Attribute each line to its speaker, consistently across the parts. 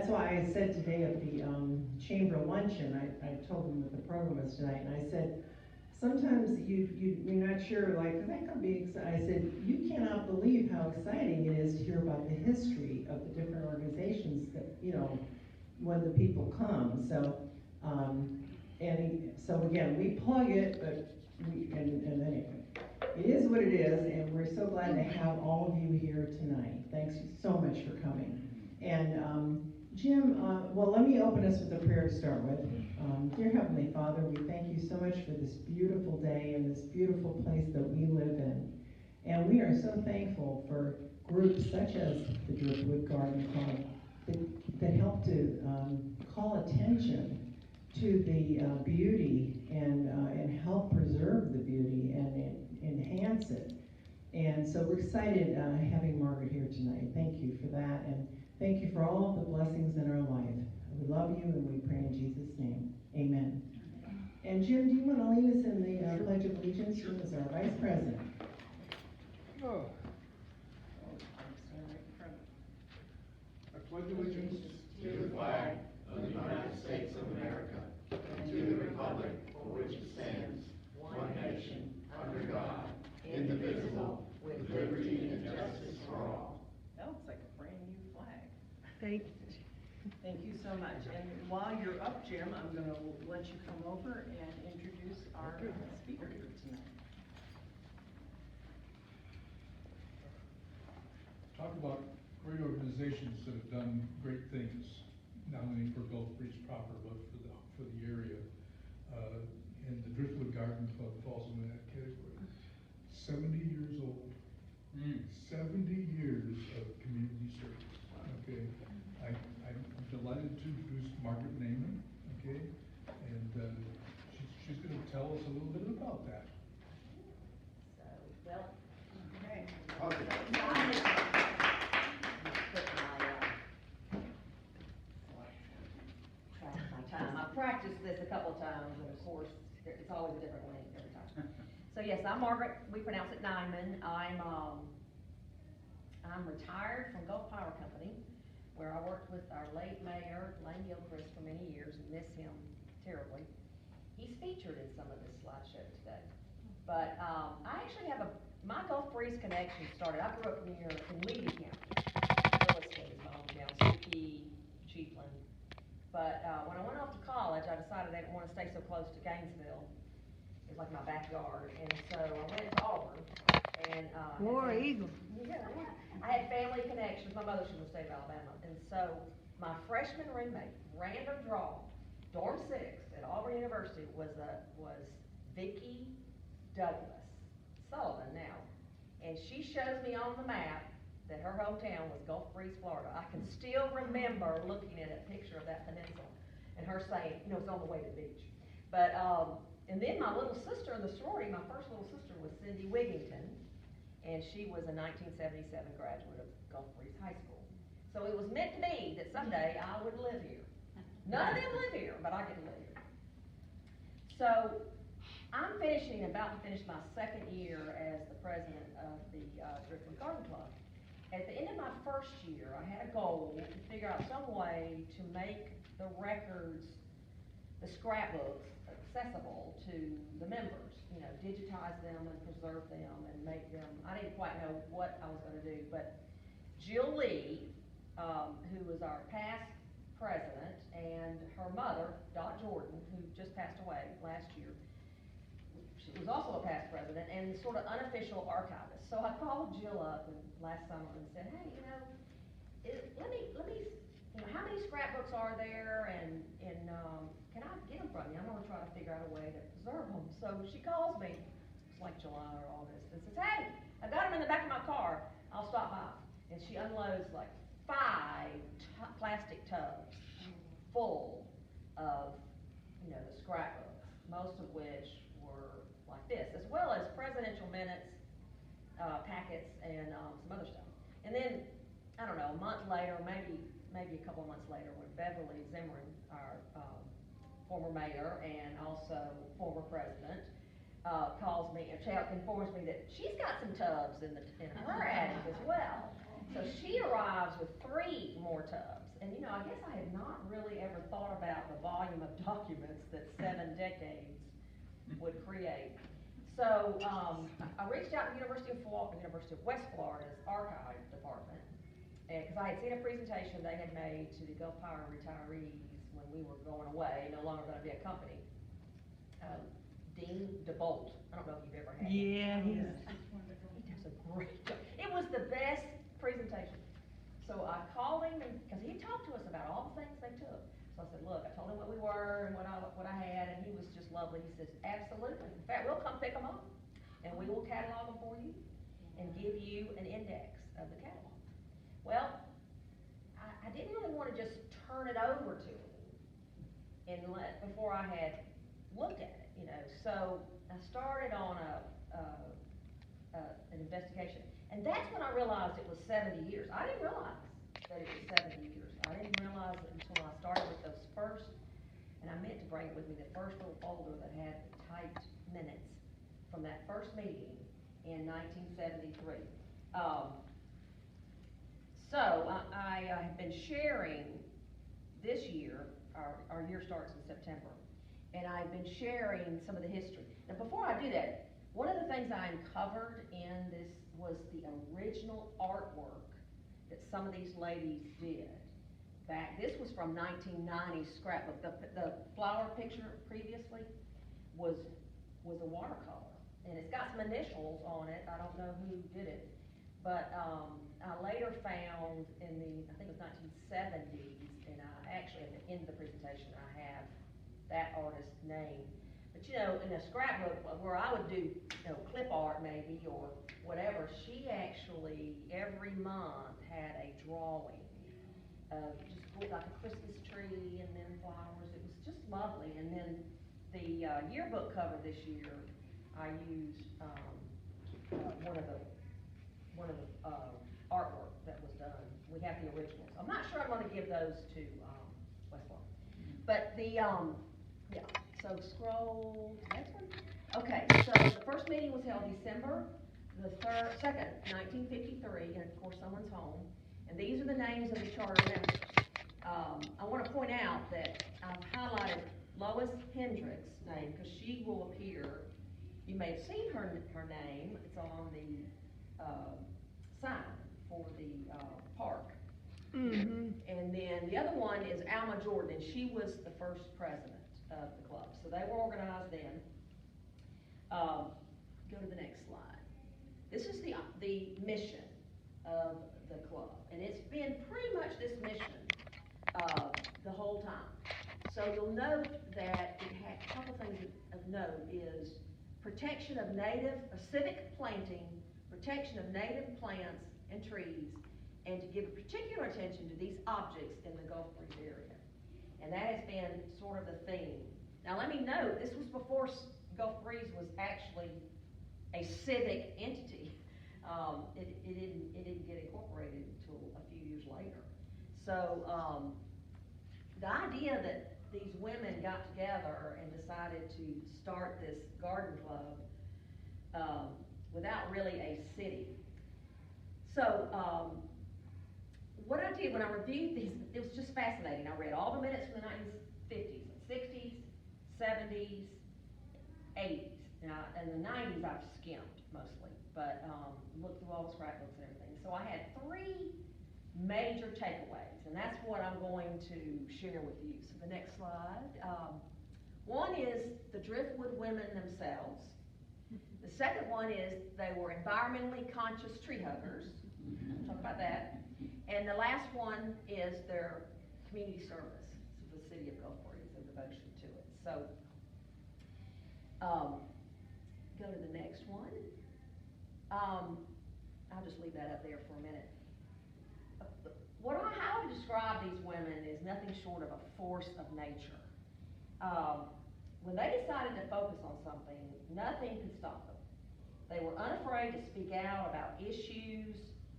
Speaker 1: that's why I said today at the chamber luncheon, I told them what the program was tonight, and I said, sometimes you're not sure, like, that could be exciting. I said, you cannot believe how exciting it is to hear about the history of the different organizations that, when the people come. So, so again, we plug it, but and anyway, it is what it is, and we're so glad to have all of you here tonight. Thanks so much for coming. And Jim, well, let me open us with a prayer to start with. Dear Heavenly Father, we thank you so much for this beautiful day and this beautiful place that we live in. And we are so thankful for groups such as the Driftwood Garden Club that help to call attention to the beauty and help preserve the beauty and enhance it. And so we're excited having Margaret here tonight. Thank you for that, and thank you for all of the blessings in our life. We love you, and we pray in Jesus' name. Amen. And Jim, do you want to lead us in the Pledge of Allegiance? Jim is our Vice President.
Speaker 2: Oh. I pledge allegiance
Speaker 3: to the flag of the United States of America and to the republic for which it stands, one nation, under God, indivisible, with liberty and justice for all.
Speaker 1: That looks like a brand new flag.
Speaker 4: Thank you.
Speaker 1: Thank you so much. And while you're up, Jim, I'm going to let you come over and introduce our speaker here tonight.
Speaker 2: Talk about great organizations that have done great things, not only for Gulf Breeze proper, but for the area. And the Driftwood Garden Club falls into that category. 70 years old. 70 years of community service. Okay, I'm delighted to introduce Margaret Neyman. Okay, and she's going to tell us a little bit about that.
Speaker 4: I've practiced this a couple of times, and of course, it's always a different link every time. So yes, I'm Margaret. We pronounce it Neyman. I'm retired from Gulf Power Company, where I worked with our late mayor, Lane Gilchrist, for many years, and miss him terribly. He's featured in some of this slideshow today. But I actually have my Gulf Breeze connection started. I grew up near in Levy County. Williston is my hometown, Suki, Chiefland. But when I went off to college, I decided I didn't want to stay so close to Gainesville. It was like my backyard, and so I went to Auburn. And
Speaker 5: War Eagle.
Speaker 4: Yeah, I had family connections. My mother's from the state of Alabama, and so my freshman roommate, random draw, dorm 6 at Auburn University was Vicki Douglas Sullivan now, and she shows me on the map that her hometown was Gulf Breeze, Florida. I can still remember looking at a picture of that peninsula and her saying, it's on the way to the beach. But and then my little sister in the sorority, my first little sister was Cindy Wigington, and she was a 1977 graduate of Gulf Breeze High School. So it was meant to be that someday I would live here. None of them live here, but I get to live here. So I'm about to finish my second year as the president of the Driftwood Garden Club. At the end of my first year, I had a goal to figure out some way to make the records, the scrapbooks, accessible to the members. Digitize them and preserve them and make them. I didn't quite know what I was going to do, but Jill Lee, who was our past president, and her mother, Dot Jordan, who just passed away last year, she was also a past president and sort of unofficial archivist. So I called Jill up last summer and said, hey, let me, how many scrapbooks are there, and can I get them from you? I'm going to try to figure out a way to preserve them. So she calls me, it's like July or August, and says, hey, I got them in the back of my car. I'll stop by. And she unloads like 5 plastic tubs full of, the scrapbooks, most of which were like this, as well as presidential minutes, packets, and some other stuff. And then, I don't know, a month later, maybe a couple of months later, when Beverly Zimmerman, our former mayor and also former president, calls me and informs me that she's got some tubs in her attic as well. So she arrives with 3 more tubs. and you know, I guess I had not really ever thought about the volume of documents that 7 decades would create. So, I reached out to University of West Florida's archive department, and, cause I had seen a presentation they had made to the Gulf Power retirees when we were going away, no longer gonna be a company. Dean DeBolt, I don't know if you've ever had him.
Speaker 5: Yeah,
Speaker 4: He does a great job. It was the best presentation. So I called him, and, cause he talked to us about all the things they took. So I said, look, I told him what we were and what I had, and he was just lovely. He says, absolutely. In fact, we'll come pick them up, and we will catalog them for you, and give you an index of the catalog. Well, I didn't really wanna just turn it over to him before I had looked at it, you know. So I started on an investigation, and that's when I realized it was 70 years. I didn't realize that it was 70 years. I didn't realize it until I started with those first, and I meant to bring with me the first little folder that had the typed minutes from that first meeting in 1973. So I have been sharing this year, our year starts in September, and I've been sharing some of the history. Now, before I do that, one of the things I uncovered in this was the original artwork that some of these ladies did. This was from 1990 scrapbook. The flower picture previously was a watercolor, and it's got some initials on it. I don't know who did it, but I later found in I think it was 1970s, and actually at the end of the presentation I have that artist's name. But you know, in a scrapbook where I would do, you know, clip art maybe or whatever, she actually every month had a drawing of just like a Christmas tree and then flowers. It was just lovely. And then the yearbook cover this year, I used one of the artwork that was done. We have the originals. I'm not sure I'm going to give those to Westlawn, but yeah. So scroll to the next one. Okay, so the first meeting was held December the 2nd, 1953, and of course someone's home. And these are the names of the charter members. I want to point out that I've highlighted Lois Hendricks' name because she will appear. You may have seen her name. It's on the sign for the park.
Speaker 5: Mm-hmm.
Speaker 4: And then the other one is Alma Jordan, and she was the first president of the club. So they were organized then. Go to the next slide. This is the mission of the club, and it's been pretty much this mission the whole time. So you'll note that it had a couple things of note is protection of civic planting, protection of native plants and trees, and to give particular attention to these objects in the Gulf Breeze area. And that has been sort of the theme. Now let me note, this was before Gulf Breeze was actually a civic entity. It didn't get incorporated until a few years later. So the idea that these women got together and decided to start this garden club without really a city. So what I did when I reviewed these, it was just fascinating. I read all the minutes from the 1950s, 60s, 70s, 80s. Now, in the 90s I've skimmed mostly, but looked through all the scrapbooks and everything. So I had 3 major takeaways, and that's what I'm going to share with you. So the next slide. One is the Driftwood women themselves. The second one is they were environmentally conscious tree huggers. We'll talk about that. And the last one is their community service to the city of Gulf Breeze and devotion to it. So go to the next one. I'll just leave that up there for a minute. How I describe these women is nothing short of a force of nature. When they decided to focus on something, nothing could stop them. They were unafraid to speak out about issues,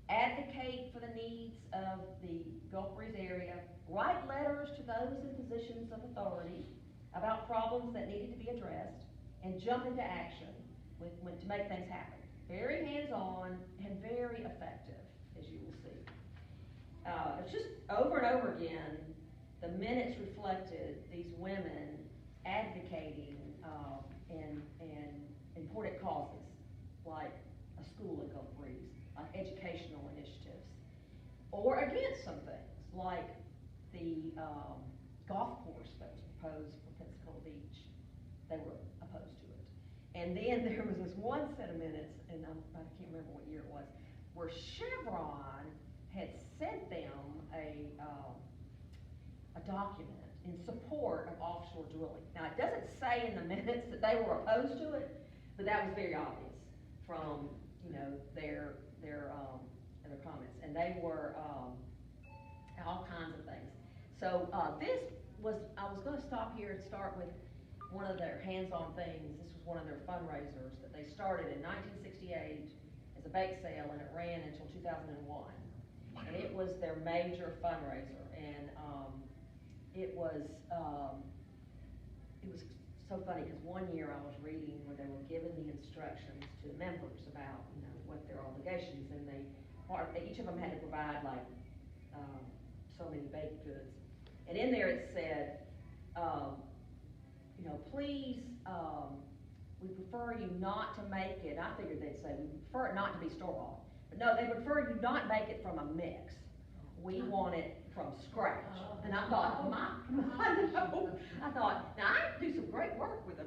Speaker 4: advocate for the needs of the Gulf Breeze area, write letters to those in positions of authority about problems that needed to be addressed, and jump into action to make things happen. Very hands-on and very effective, as you will see. it's just over and over again, the minutes reflected these women advocating, and important causes, like a school at Gulf Breeze, like educational initiatives, or against some things, like the, golf course that was proposed for Pensacola Beach. They were opposed to it. And then there was this one set of minutes, and I can't remember what year it was, where Chevron had sent them a document in support of offshore drilling. Now, it doesn't say in the minutes that they were opposed to it, but that was very obvious from, you know, their comments. And they were, all kinds of things. So, I was gonna stop here and start with one of their hands-on things. This was one of their fundraisers that they started in 1968 as a bake sale, and it ran until 2001. And it was their major fundraiser, and it was so funny, because one year I was reading where they were giving the instructions to the members about, you know, what their obligations, and each of them had to provide like so many baked goods. And in there it said, you know, please, we prefer you not to make it. I figured they'd say, we prefer it not to be store-bought. But no, they prefer you not make it from a mix. We want it from scratch. And I thought, oh my, no. I thought, now I do some great work with a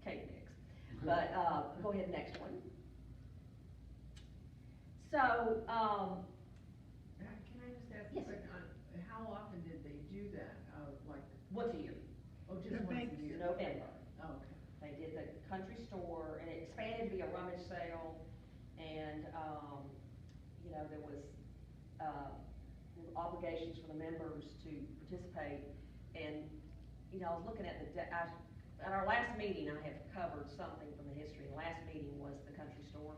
Speaker 4: cake mix. But go ahead, next one. So,
Speaker 5: Can I just ask a
Speaker 4: yes.
Speaker 5: quick, how often did they do that? Like,
Speaker 4: once a year,
Speaker 5: oh, just once a year?
Speaker 4: November.
Speaker 5: Oh, okay.
Speaker 4: They did the country store, and it expanded to be a rummage sale, and, you know, there was obligations for the members to participate. And, you know, I was looking at at our last meeting, I had covered something from the history. The last meeting was the country store.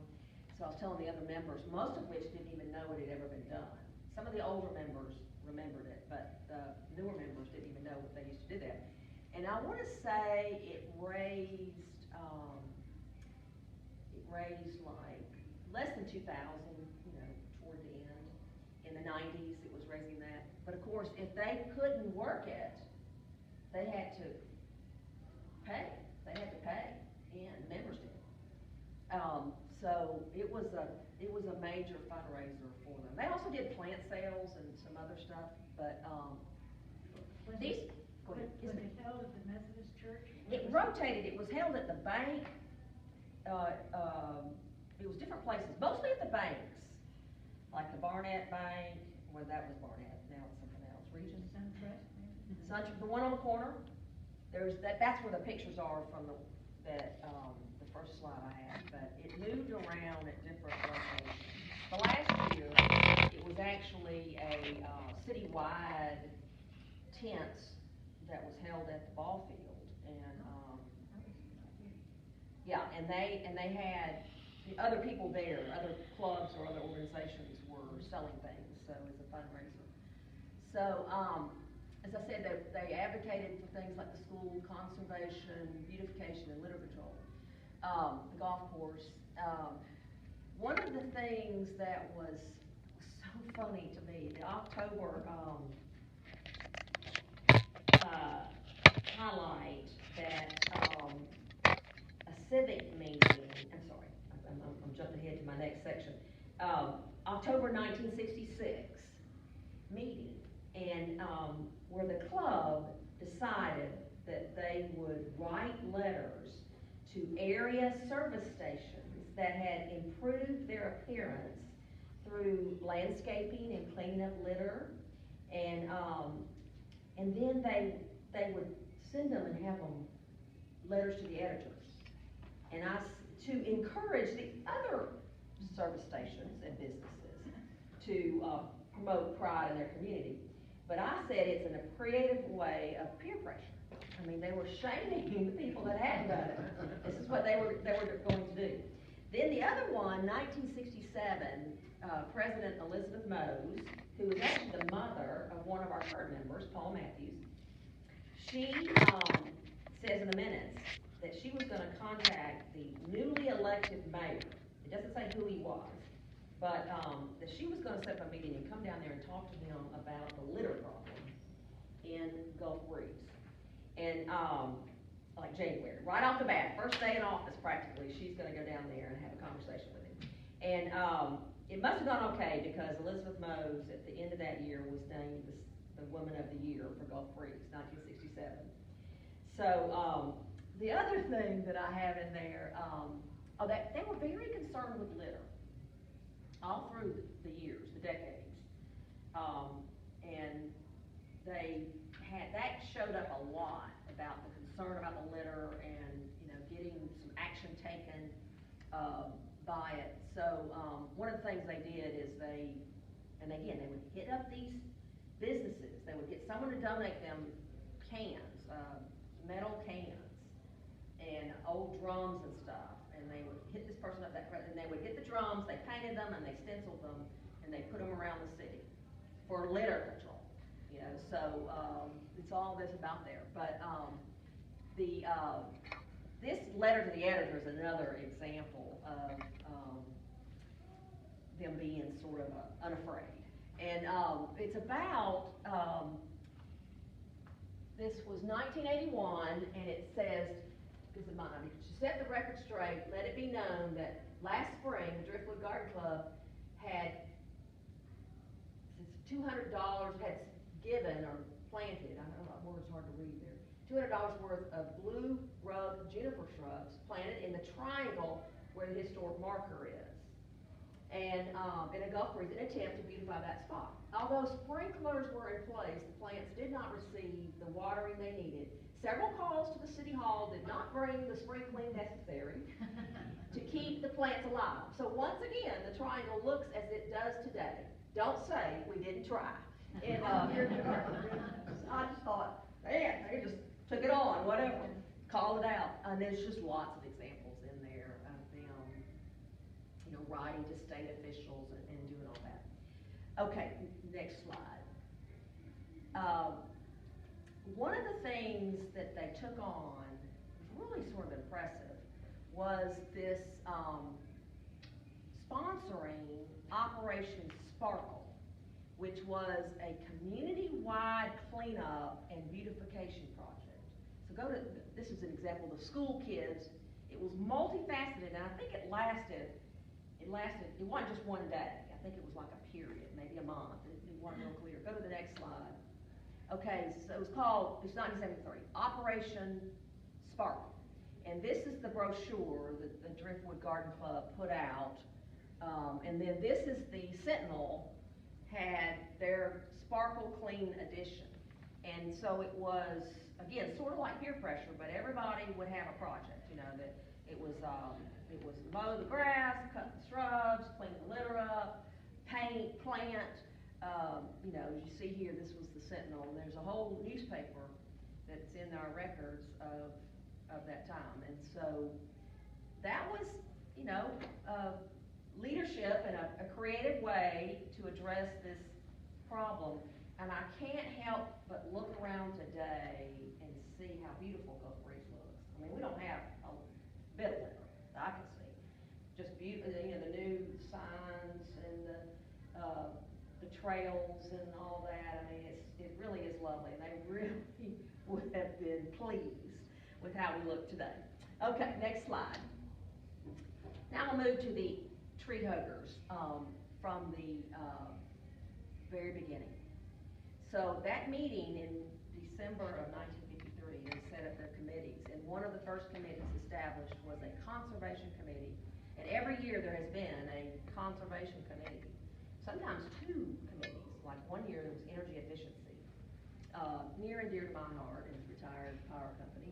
Speaker 4: So I was telling the other members, most of which didn't even know it had ever been done. Some of the older members remembered it, but the newer members didn't even know that they used to do that. And I want to say it raised like less than 2,000, you know, toward the end. In the 90s, it was raising that. But of course, if they couldn't work it, they had to pay. They had to pay, and members did. So it was a major fundraiser for them. They also did plant sales and some other stuff, but these. Go ahead.
Speaker 6: Was it held at the Methodist Church?
Speaker 4: It rotated. It was held at the bank. It was different places, mostly at the banks, like the Barnett Bank. Well, that was Barnett. Now it's something else. Region
Speaker 6: SunTrust, maybe?
Speaker 4: the one on the corner. That's where the pictures are from the first slide I had. But it moved around at different locations. The last year, it was actually a citywide tent that was held at the ball field, and yeah, and they had other people there, other clubs or other organizations were selling things, so it's a fundraiser. So as I said, they advocated for things like the school, conservation, beautification, and litter control, the golf course. One of the things that was so funny to me, the October highlight that a civic meeting, I'm sorry, I'm jumping ahead to my next section, October 1966 meeting, and where the club decided that they would write letters to area service stations that had improved their appearance through landscaping and cleaning up litter, and then they would send them and have them letters to the editors, and to encourage the other service stations and businesses to promote pride in their community. But I said it's in a creative way of peer pressure. I mean, they were shaming the people that hadn't done it. This is what they were going to do. Then the other one, 1967, President Elizabeth Mose, who was actually the mother of one of our current members, Paul Matthews, she says in the minutes that she was going to contact the newly elected mayor. It doesn't say who he was, But, that she was gonna set up a meeting and come down there and talk to them about the litter problem in Gulf Breeze. And, like January, right off the bat, first day in office practically, she's gonna go down there and have a conversation with him. And, it must have gone okay, because Elizabeth Mose, at the end of that year, was named the Woman of the Year for Gulf Breeze, 1967. So, the other thing that I have in there, that they were very concerned with litter all through the years, the decades. And that showed up a lot about the concern about the litter and, getting some action taken, by it. So, one of the things they did is they would hit up these businesses, they would get someone to donate them cans, metal cans, and old drums and stuff, and they would hit this person up and they would get the drums, they painted them, and they stenciled them, and they put them around the city for litter control. So, it's all this about there, but, this letter to the editor is another example of, them being sort of unafraid. And, it's about, this was 1981, and it says, to set the record straight, let it be known that last spring, the Driftwood Garden Club had $200 had given or planted, I don't know, that word's hard to read there, $200 worth of blue rug juniper shrubs planted in the triangle where the historic marker is. And, in a Gulf Breeze, an attempt to beautify that spot. Although sprinklers were in place, the plants did not receive the watering they needed. Several calls to the city hall did not bring the sprinkling necessary to keep the plants alive. So once again, the triangle looks as it does today. Don't say we didn't try. And, I just thought, man, they just took it on, whatever, call it out. And there's just lots of examples in there of them, writing to state officials and doing all that. Okay, next slide. One of the things that they took on, was really sort of impressive, was this sponsoring Operation Sparkle, which was a community-wide cleanup and beautification project. So this is an example of the school kids. It was multifaceted, and I think it wasn't just one day. I think it was like a period, maybe a month. It wasn't real clear. Go to the next slide. Okay, so it's 1973, Operation Sparkle. And this is the brochure that the Driftwood Garden Club put out. And then this is the Sentinel had their Sparkle Clean edition. And so it was, again, sort of like peer pressure, but everybody would have a project, that it was mow the grass, cut the shrubs, clean the litter up, paint, plant. As you see here, this was the Sentinel, and there's a whole newspaper that's in our records of that time. And so that was, leadership in a creative way to address this problem. And I can't help but look around today and see how beautiful Gulf Breeze looks. I mean, we don't have a bit of litter that I can see. Just beautiful, the new signs and the trails and all that. I mean, it really is lovely, and they really would have been pleased with how we look today. Okay, next slide. Now we'll move to the tree huggers from the very beginning. So that meeting in December of 1953, they set up their committees, and one of the first committees established was a conservation committee. And every year there has been a conservation committee, sometimes two committees. Like one year there was energy efficiency, near and dear to my heart, as a retired power company.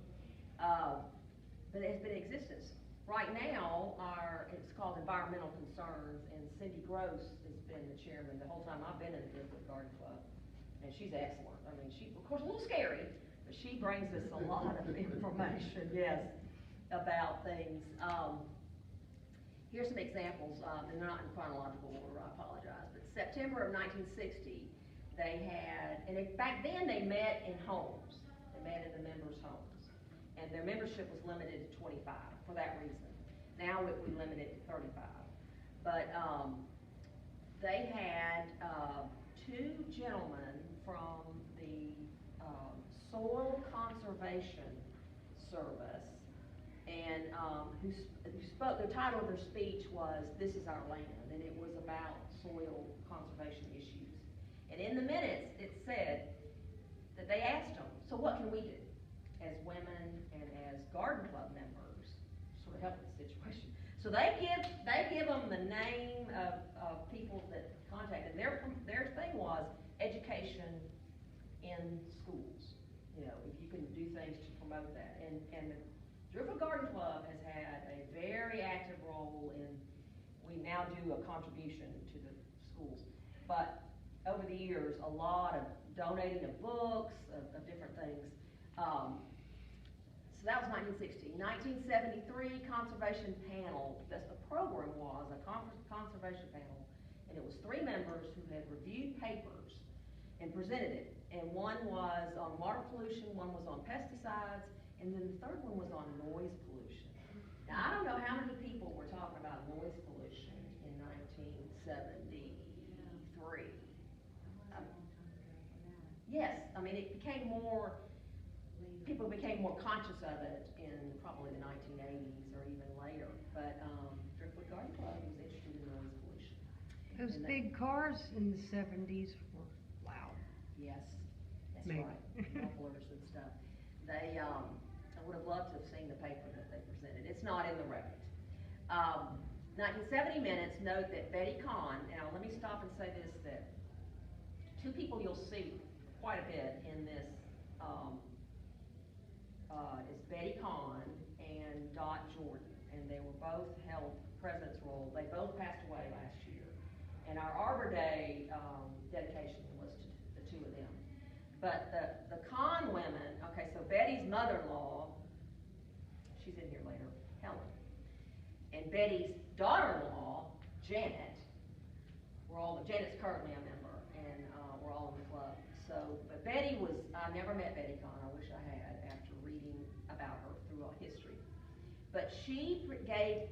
Speaker 4: But it has been in existence. Right now, it's called Environmental Concerns, and Cindy Gross has been the chairman the whole time I've been in the Driftwood Garden Club. And she's excellent. I mean, she, of course, a little scary, but she brings us a lot of information, yes, about things. Here's some examples, and they're not in chronological order, I apologize, but September of 1960, they had, and back then they met in homes. They met in the members' homes. And their membership was limited to 25 for that reason. Now we limit it to 35. But they had, two gentlemen from the, Soil Conservation Service, and, who spoke, the title of their speech was, "This is Our Land," and it was about soil conservation issues. And in the minutes, it said that they asked them, so what can we do as women and as garden club members, sort of help with the situation? So they give them the name of people that contacted. Their thing was education in schools. You know, if you can do things to promote that. And the Driftwood Garden Club has had a very active role in, we now do a contribution to the schools. But over the years, a lot of donating of books, of different things. So that was 1960. 1973, conservation panel, the program was a conservation panel, and it was 3 members who had reviewed papers and presented it. And one was on water pollution, one was on pesticides, and then the third one was on noise pollution. Now, I don't know how many people were talking about noise pollution in 1973. Yes, I mean, it became more, people became more conscious of it in probably the 1980s or even later. But Driftwood Garden Club was interested in noise pollution.
Speaker 7: Those
Speaker 4: And
Speaker 7: big cars in the 70s were loud.
Speaker 4: Yes, that's
Speaker 7: Maybe.
Speaker 4: right, mufflers and stuff. They, I would have loved to have seen the paper that they presented. It's not in the record. 1970 minutes note that Betty Kahn, now let me stop and say this, that 2 people you'll see quite a bit in this, is Betty Kahn and Dot Jordan, and they were both held president's role. They both passed away last year, and our Arbor Day dedication was to the 2 of them. But the Kahn women, okay, so Betty's mother-in-law, she's in here later, Helen, and Betty's daughter-in-law, Janet, Janet's currently a member, and we're all in the club. So, but Betty was, I never met Betty Kahn, I wish I had, after reading about her through history. But she gave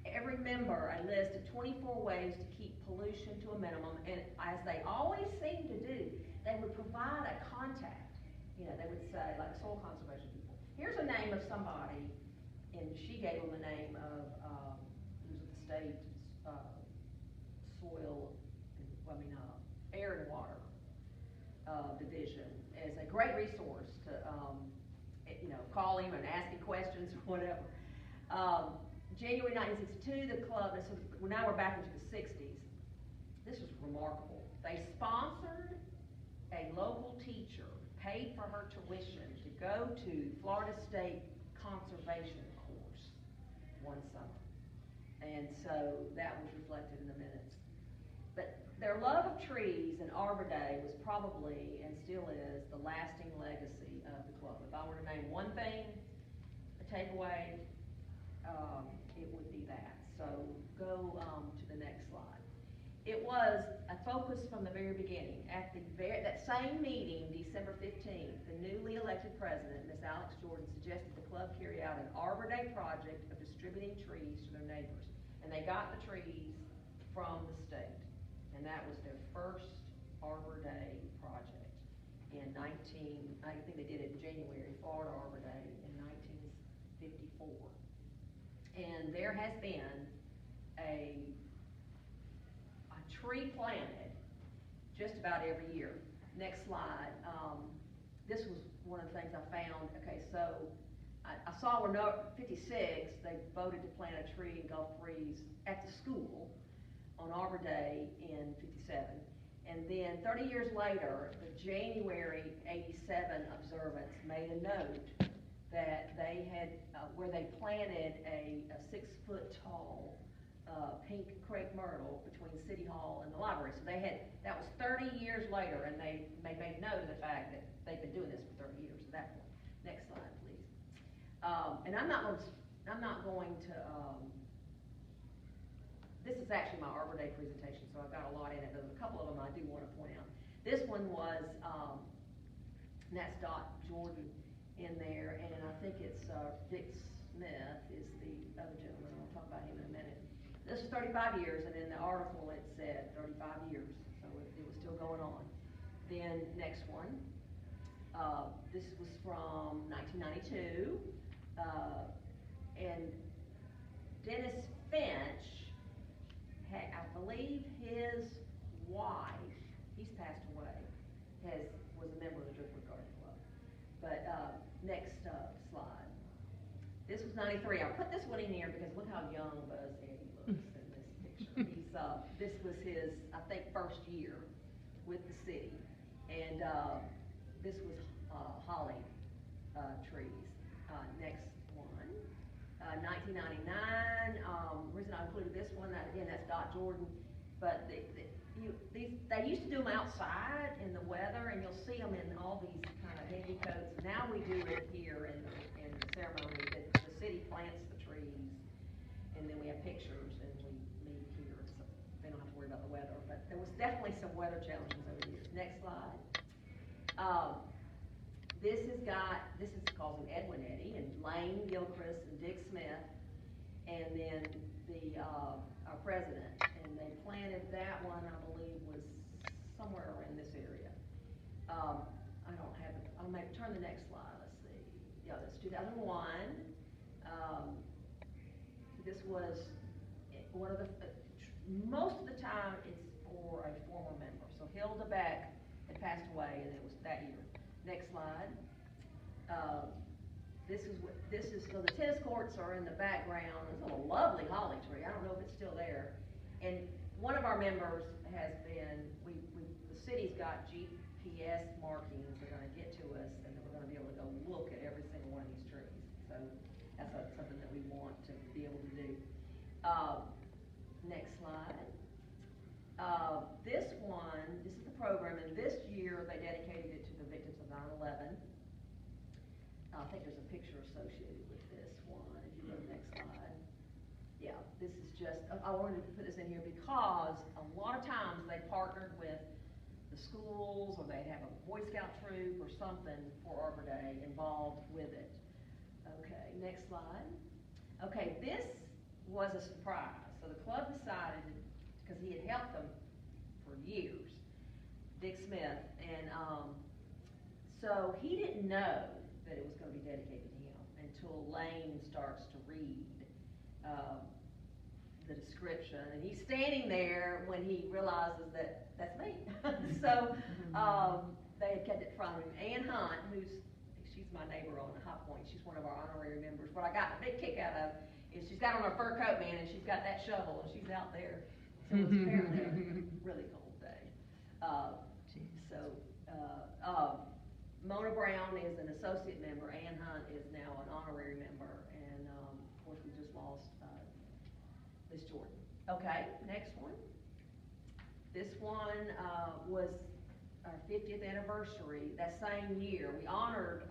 Speaker 4: every member a list of 24 ways to keep pollution to a minimum, and as they always seem to do, they would provide a contact. You know, they would say, like soil conservation people, here's a name of somebody, and she gave them the name of, who's at the state, soil, air and water division, as a great resource to, you know, call him and ask him questions or whatever. January 1962, the club, and so now we're back into the 60s. This was remarkable. They sponsored a local teacher, paid for her tuition to go to Florida State conservation course one summer. And so that was reflected in the minutes. But their love of trees and Arbor Day was probably, and still is, the lasting legacy of the club. If I were to name one thing, a takeaway, it would be that. So go to the next slide. It was a focus from the very beginning. At that same meeting, December 15th, the newly elected president, Ms. Alex Jordan, suggested the club carry out an Arbor Day project of distributing trees to their neighbors. And they got the trees from the state. And that was their first Arbor Day project in I think they did it in January, Florida Arbor Day in 1954. And there has been a tree planted just about every year. Next slide. This was one of the things I found. Okay, so I saw where 56, they voted to plant a tree in Gulf Breeze at the school on Arbor Day in 57. And then 30 years later, the January 87 observance made a note that they had, where they planted a 6-foot tall pink crepe myrtle between City Hall and the library. So they had, that was 30 years later, and they made note of the fact that they've been doing this for 30 years at that point. Next slide, please. And I'm not going to, this is actually my Arbor Day presentation, so I've got a lot in it. There's a couple of them I do want to point out. This one was, and that's Dot Jordan in there, and I think it's Dick Smith is the other gentleman. I'll talk about him in a minute. This is 35 years, and in the article it said 35 years, so it was still going on. Then, next one, this was from 1992, and Dennis Finch had, I believe his wife, he's passed away, was a member of the Driftwood Garden Club. But, next slide. This was 93. I put this one in here because look how young Buzz Eddie looks in this picture. This was his, I think, first year with the city. And, this was, holly, trees. Next one, 1999, reason I included this one, again, that's Dot Jordan, but they used to do them outside in the weather, and you'll see them in all these kind of handy coats. Now we do it here in the ceremony, that the city plants the trees, and then we have pictures, and we meet here, so they don't have to worry about the weather, but there was definitely some weather challenges over the years. Next slide. This is calls him Edwin Eddy, and Lane Gilchrist and Dick Smith, and then our president, and they planted that one, I believe, was somewhere around this area. I don't have it, I'll turn the next slide, let's see. Yeah, that's 2001. This was one of the, most of the time it's for a former member. So Hilda Beck had passed away, and it was that year. Next slide. So the tennis courts are in the background. There's a lovely holly tree. I don't know if it's still there. And one of our members has been, the city's got GPS markings they're gonna get to us, and we're gonna be able to go look at every single one of these trees. So that's something that we want to be able to do. Next slide. This is the program, and this year they dedicated it to the victims of 9/11. I think there's a picture associated with this one, if you go to the next slide. Yeah, this is just, I wanted to put this in here because a lot of times they partnered with the schools, or they'd have a Boy Scout troop or something for Arbor Day involved with it. Okay, next slide. Okay, this was a surprise. So the club decided, because he had helped them for years, Dick Smith, and so he didn't know that it was going to be dedicated to him until Lane starts to read the description, and he's standing there when he realizes that that's me. So they had kept it from him. Ann Hunt, she's my neighbor on the High Point, she's one of our honorary members. What I got a big kick out of is she's got on her fur coat, man, and she's got that shovel, and she's out there. So it's apparently a really cold day. Mona Brown is an associate member. Ann Hunt is now an honorary member, and of course we just lost Miss Jordan. Okay, next one. This one was our 50th anniversary. That same year, we honored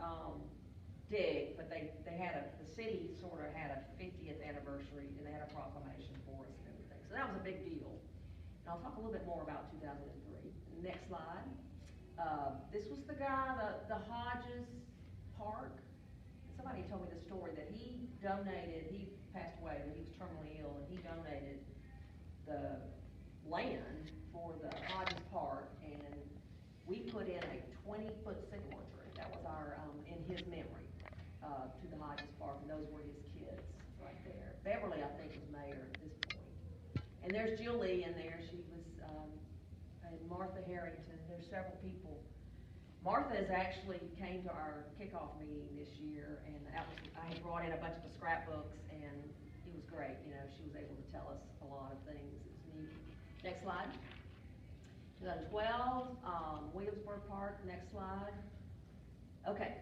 Speaker 4: Dick, but the city sort of had a 50th anniversary, and they had a proclamation for us and everything. So that was a big deal. And I'll talk a little bit more about 2003. Next slide. This was the guy, the Hodges Park. Somebody told me the story that he passed away, but he was terminally ill, and he donated the land for the Hodges Park, and we put in a 20-foot sycamore tree. That was our, in his memory, to the Hodges Park, and those were his kids right there. Beverly, I think, was mayor at this point. And there's Julie in there. She was, and Martha Harrington. There's several people. Martha has actually came to our kickoff meeting this year, and I had brought in a bunch of the scrapbooks, and it was great. You know, she was able to tell us a lot of things. It was neat. Next slide. 2012, Williamsburg Park. Next slide. Okay.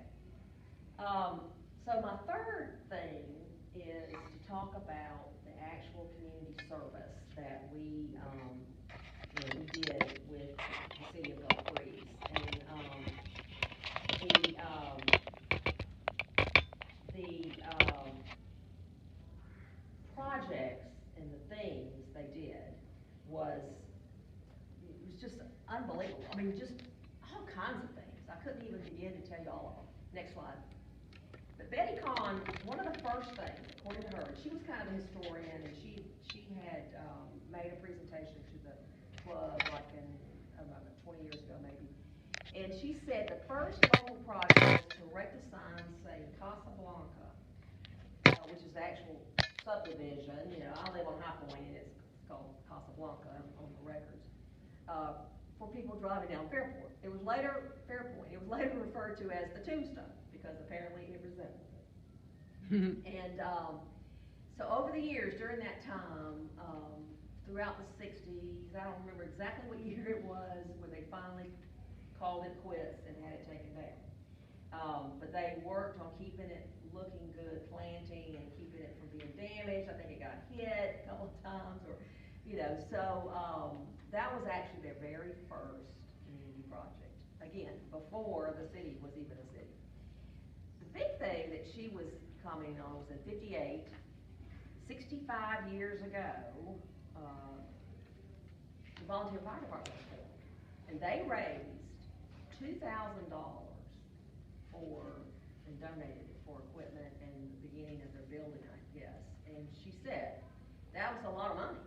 Speaker 4: So my third thing is to talk about the actual community service that we did with the city of Gulf Breeze. And the projects and the things they did was just unbelievable. I mean, just all kinds of things. I couldn't even begin to tell you all of them. Next slide. But Betty Kahn, one of the first things, according to her, she was kind of a historian, and she had, made a presentation to the club like in, I don't know, 20 years ago maybe. And she said the first local project was to erect a sign saying Casablanca, which is the actual subdivision, you know, I live on High Point and it's called Casablanca on the records, for people driving down Fairport. It was later, Fairpoint, it was later referred to as the Tombstone, because apparently it resembled it. And, so over the years, during that time, throughout the 60s, I don't remember exactly what year it was, where they finally called it quits and had it taken down. But they worked on keeping it looking good, planting and keeping it from being damaged. I think it got hit a couple of times, or, you know, so, that was actually their very first community project. Again, before the city was even a city. The big thing that she was commenting on was in '58, 65 years ago, the volunteer fire department was formed. And they raised $2,000 and donated it for equipment and the beginning of their building, I guess. And she said, that was a lot of money.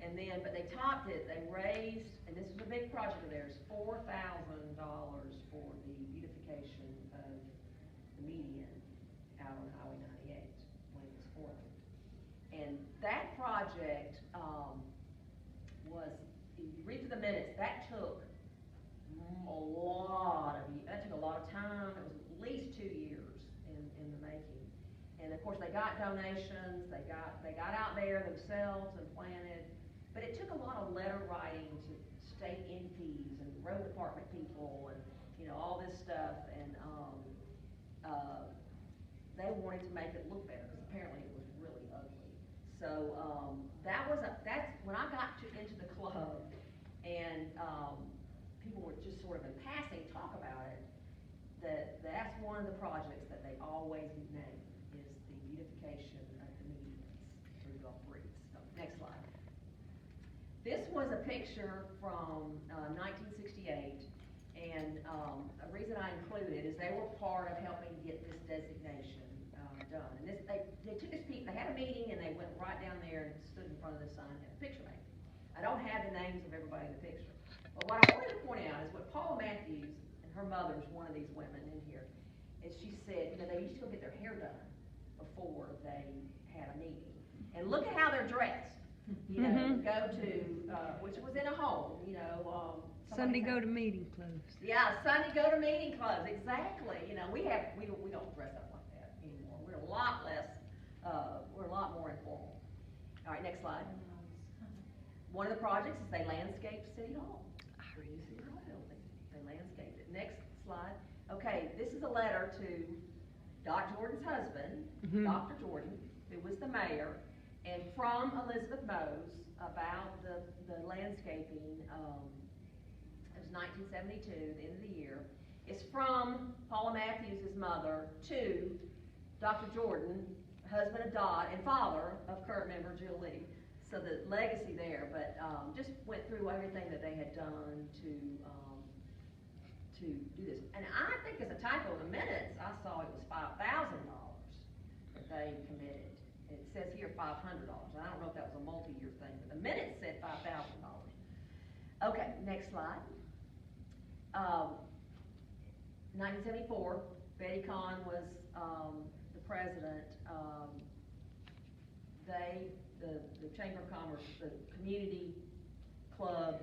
Speaker 4: And then, but they topped it, they raised, and this was a big project of theirs, $4,000 for the beautification of the median out on Highway 98 when it was formed. And that project, was, if you read through the minutes, that took a lot of time. It was at least 2 years in the making. And of course, they got donations, they got out there themselves and planted, but it took a lot of letter writing to state entities and road department people and, you know, all this stuff, and, they wanted to make it look better, because apparently it was really ugly. So, that's, when I got into the club, and, people were just sort of in passing talk about it, that's one of the projects that they always name, is the beautification of the medians through Gulf Breeze. So, next slide. This was a picture from 1968, and a reason I include it is they were part of helping get this designation done. And they took this peek, they had a meeting, and they went right down there and stood in front of the sign and had a picture made. I don't have the names of everybody in the picture. But what I wanted to point out is what Paula Matthews, and her mother's one of these women in here, is she said, you know, they used to go get their hair done before they had a meeting. And look at how they're dressed. You know, go to, which was in a home, you know,
Speaker 7: Sunday go to meeting clothes.
Speaker 4: yeah, Sunday go to meeting clothes, exactly. You know, we don't dress up like that anymore. We're a lot less, we're a lot more informal. All right, next slide. One of the projects is they landscaped City Hall. New City Hall building. They landscaped it. Next slide. Okay, this is a letter to Doc Jordan's husband, Dr. Jordan, who was the mayor, and from Elizabeth Mose about the landscaping. It was 1972, the end of the year. It's from Paula Matthews' mother to Dr. Jordan, husband of Dot and father of current member Julie. So the legacy there, but just went through everything that they had done to do this. And I think as a typo in the minutes, I saw it was $5,000 that they committed. It says here $500. I don't know if that was a multi-year thing, but the minutes said $5,000. Okay, next slide. 1974, Betty Kahn was the president. The Chamber of Commerce, the Community Club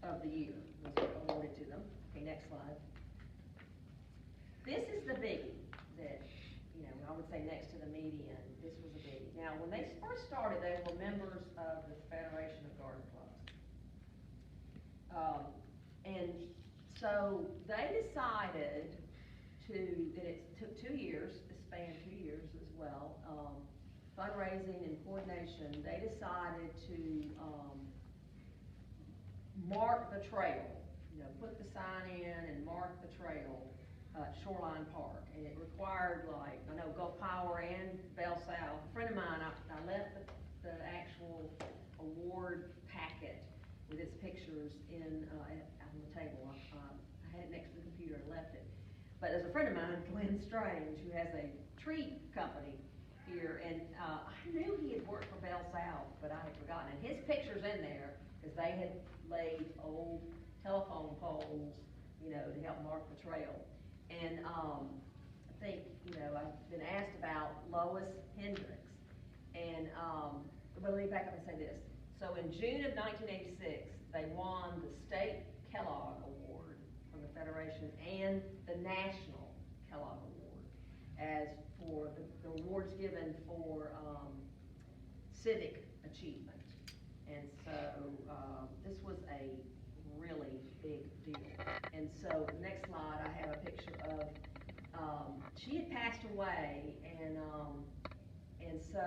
Speaker 4: of the Year was awarded to them. Okay, next slide. This is the biggie that, you know, I would say next to the median, this was a biggie. Now, when they first started, they were members of the Federation of Garden Clubs. And so they decided that it took 2 years, it spanned 2 years as well, fundraising and coordination. They decided to mark the trail, you know, put the sign in and mark the trail at Shoreline Park. And it required, like, I know Gulf Power and Bell South. A friend of mine, I left the actual award packet with its pictures on the table. I had it next to the computer and left it. But there's a friend of mine, Glenn Strange, who has a tree company. here, and, I knew he had worked for Bell South, but I had forgotten, and his picture's in there, cause they had laid old telephone poles, you know, to help mark the trail. And, I think, you know, I've been asked about Lois Hendricks, and, but let me back up and say this. So in June of 1986, they won the State Kellogg Award from the Federation and the National Kellogg Award as for the awards given for, civic achievement. And so, this was a really big deal. And so, the next slide, I have a picture of, she had passed away, and so,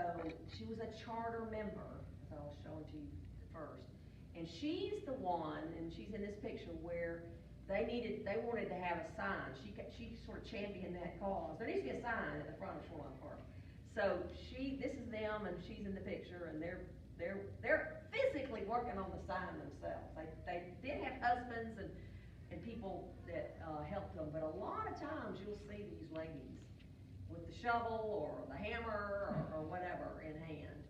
Speaker 4: she was a charter member, as I was showing to you first. And she's the one, and she's in this picture, where they wanted to have a sign. She sort of championed that cause. There needs to be a sign at the front of Shoreline Park. So this is them, and she's in the picture, and they're physically working on the sign themselves. They did have husbands and people that helped them, but a lot of times you'll see these ladies with the shovel or the hammer or whatever in hand.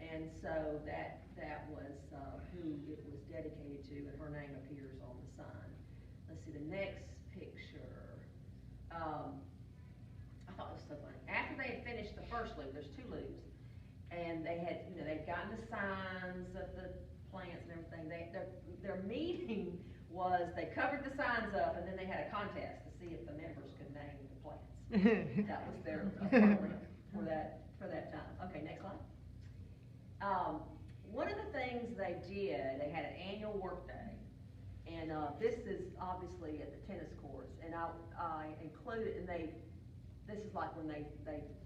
Speaker 4: And so that was who it was dedicated to, and her name appears on the sign. Let's see the next picture. I thought it was so funny. After they had finished the first loop, there's 2 loops, and they had, you know, they'd gotten the signs of the plants and everything. Their meeting was, they covered the signs up, and then they had a contest to see if the members could name the plants. That was their program for that time. Okay, next slide. One of the things they did, they had an annual work day, and this is obviously at the tennis courts, and I included, and this is like when they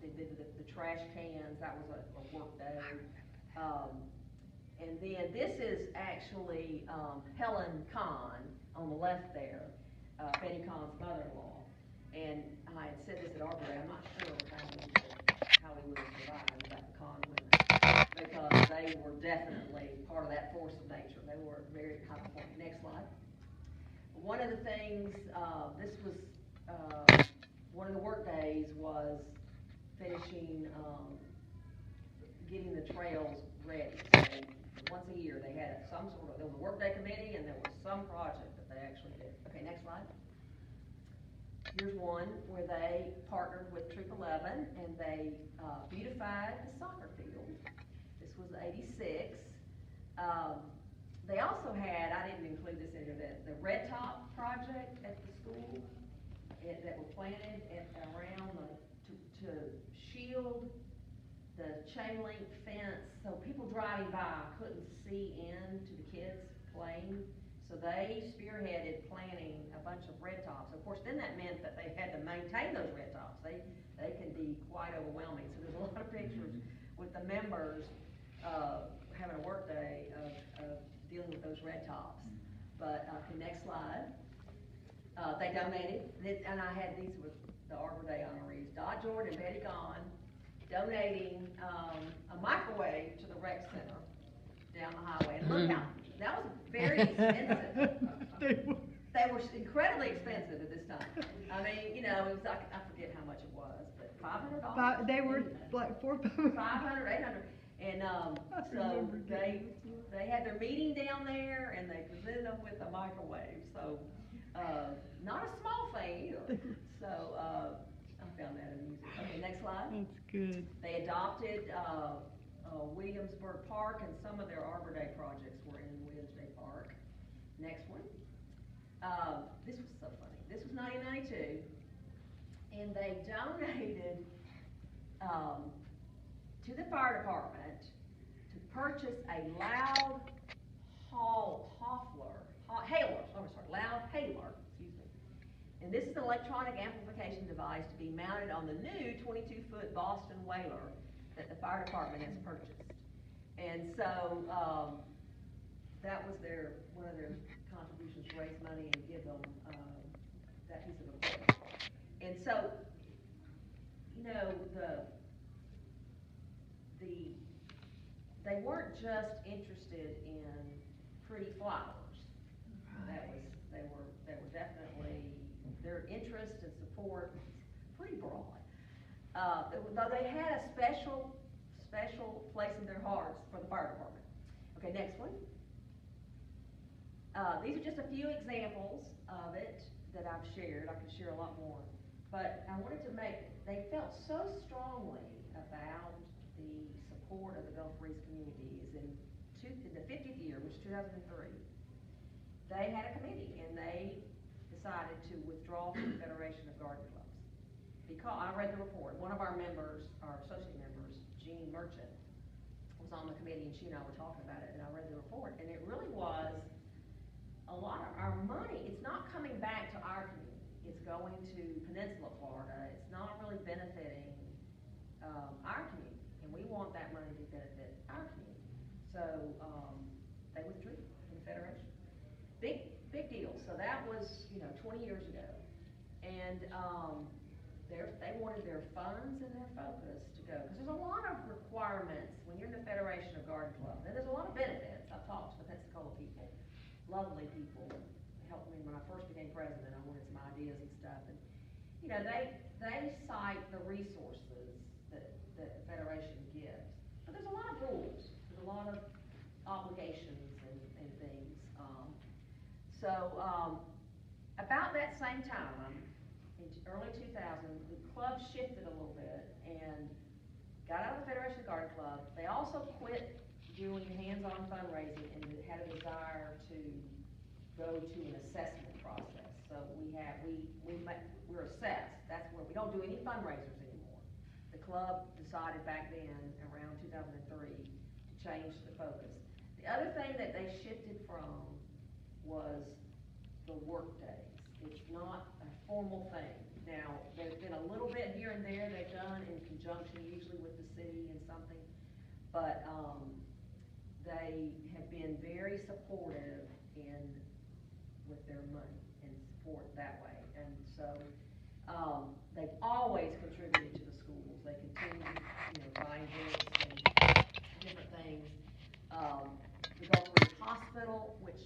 Speaker 4: did the trash cans. That was a work day. And then this is actually Helen Kahn on the left there, Betty Kahn's mother-in-law. And I had said this at Arbor Day. I'm not sure how we would have survived without the Kahn women, because they were definitely part of that force of nature. They were very high performing. Next slide. One of the things, this was one of the work days was finishing, getting the trails ready. So once a year they had there was a work day committee, and there was some project that they actually did. Okay, next slide. Here's one where they partnered with Troop 11, and they beautified the soccer field. This was '86. They also had, I didn't include this in here, the red top project at the school that were planted around to shield the chain link fence, so people driving by couldn't see into the kids playing. So they spearheaded planting a bunch of red tops. Of course, then that meant that they had to maintain those red tops. They can be quite overwhelming. So there's a lot of pictures with the members having a work day of dealing with those red tops. But okay, next slide. They donated, and I had these with the Arbor Day honorees, Dot Jordan and Betty Kahn, donating a microwave to the rec center down the highway. And look how, that was very expensive. They were incredibly expensive at this time. I mean, you know, it was like, I forget how much it was, but $500.
Speaker 7: They were like $400,
Speaker 4: 500, 800. And so they had their meeting down there, and they presented them with a microwave. So not a small thing either. So I found that amusing. Okay, next slide.
Speaker 7: That's good.
Speaker 4: They adopted Williamsburg Park, and some of their Arbor Day projects were in Williamsburg Park. Next one. This was so funny. This was 1992, and they donated to the fire department to purchase a loud hailer, excuse me. And this is an electronic amplification device to be mounted on the new 22-foot Boston Whaler that the fire department has purchased. And so that was one of their contributions to raise money and give them that piece of equipment. And so, you know, they weren't just interested in pretty flowers. They were definitely, their interest and support was pretty broad. though they had a special place in their hearts for the fire department. Okay, next one. These are just a few examples of it that I've shared. I could share a lot more. But I wanted to they felt so strongly about the support of the Gulf Breeze community is in the 50th year, which is 2003, they had a committee and they decided to withdraw from the Federation of Garden Clubs. Because, I read the report, one of our members, our associate members, Jeannie Merchant, was on the committee and she and I were talking about it and I read the report and it really was a lot of our money, it's not coming back to our community. It's going to Peninsula Florida. It's not really benefiting our community, and we want that money to benefit our community. So they withdrew from the Federation. Big deal. So that was 20 years ago, and they wanted their funds and their focus to go because there's a lot of requirements when you're in the Federation of Garden Club, and there's a lot of benefits. I've talked to the Pensacola people, lovely people. Helped me when I first became president. I wanted some ideas and stuff, and they cite the resources that the Federation gives, but there's a lot of rules. There's a lot of obligations and things. About that same time, in early 2000, the club shifted a little bit and got out of the Federation of Garden Club. They also quit doing hands-on fundraising and had a desire to go to an assessment process. So we're assessed. That's where we don't do any fundraisers anymore. The club decided back then, around 2003, to change the focus. The other thing that they shifted from was the work days. It's not a formal thing. Now, there's been a little bit here and there they've done in conjunction usually with the city and something, but they have been very supportive with their money and support that way. And so they've always contributed to the schools. They continue, buying books and different things. The Gulf Breeze Hospital, which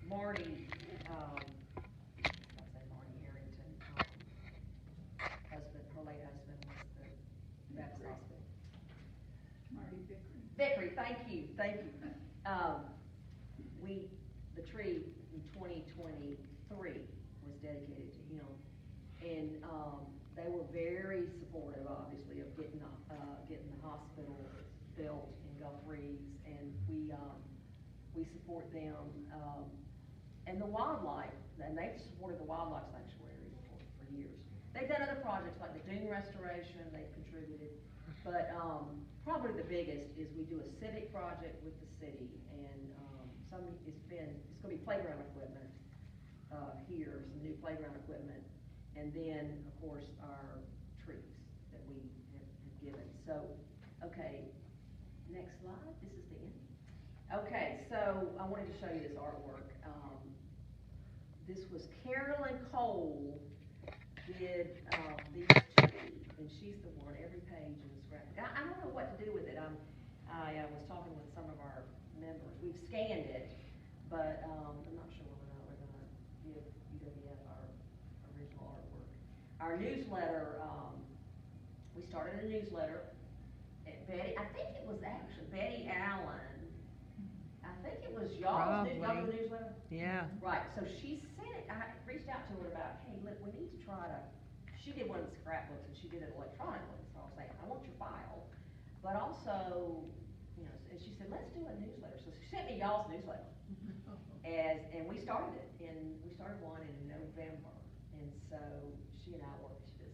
Speaker 4: Marty Harrington, her late husband was the Baptist Hospital.
Speaker 5: Marty
Speaker 4: Vickery, thank you. The tree in 2023 was dedicated to him, and they were very supportive, obviously, of getting the hospital built in Gulf Breeze, and we support them, and the wildlife, and they've supported the wildlife sanctuary for years. They've done other projects like the dune restoration. They've contributed, but probably the biggest is we do a civic project with the city, and it's going to be playground equipment here, some new playground equipment, and then of course our trees that we have given. So, okay, next slide. This is the end. Okay, so I wanted to show you this artwork. This was Carolyn Cole did these trees, and she's the one. Every page in this graphic. I don't know what to do with it. I was talking with some of our members. We've scanned it, but I'm not sure whether or not we're going to give UWF our original artwork. Our newsletter, we started a newsletter. I think it was actually Betty Allen. I think it was y'all's newsletter.
Speaker 7: Yeah.
Speaker 4: Right, so she sent it, I reached out to her about, hey, look, we need to try to, she did one of the scrapbooks and she did it electronically, so I was saying, I want your file, but also, and she said, let's do a newsletter. So she sent me y'all's newsletter. And we started it, and we started one in November. And so she and I worked, she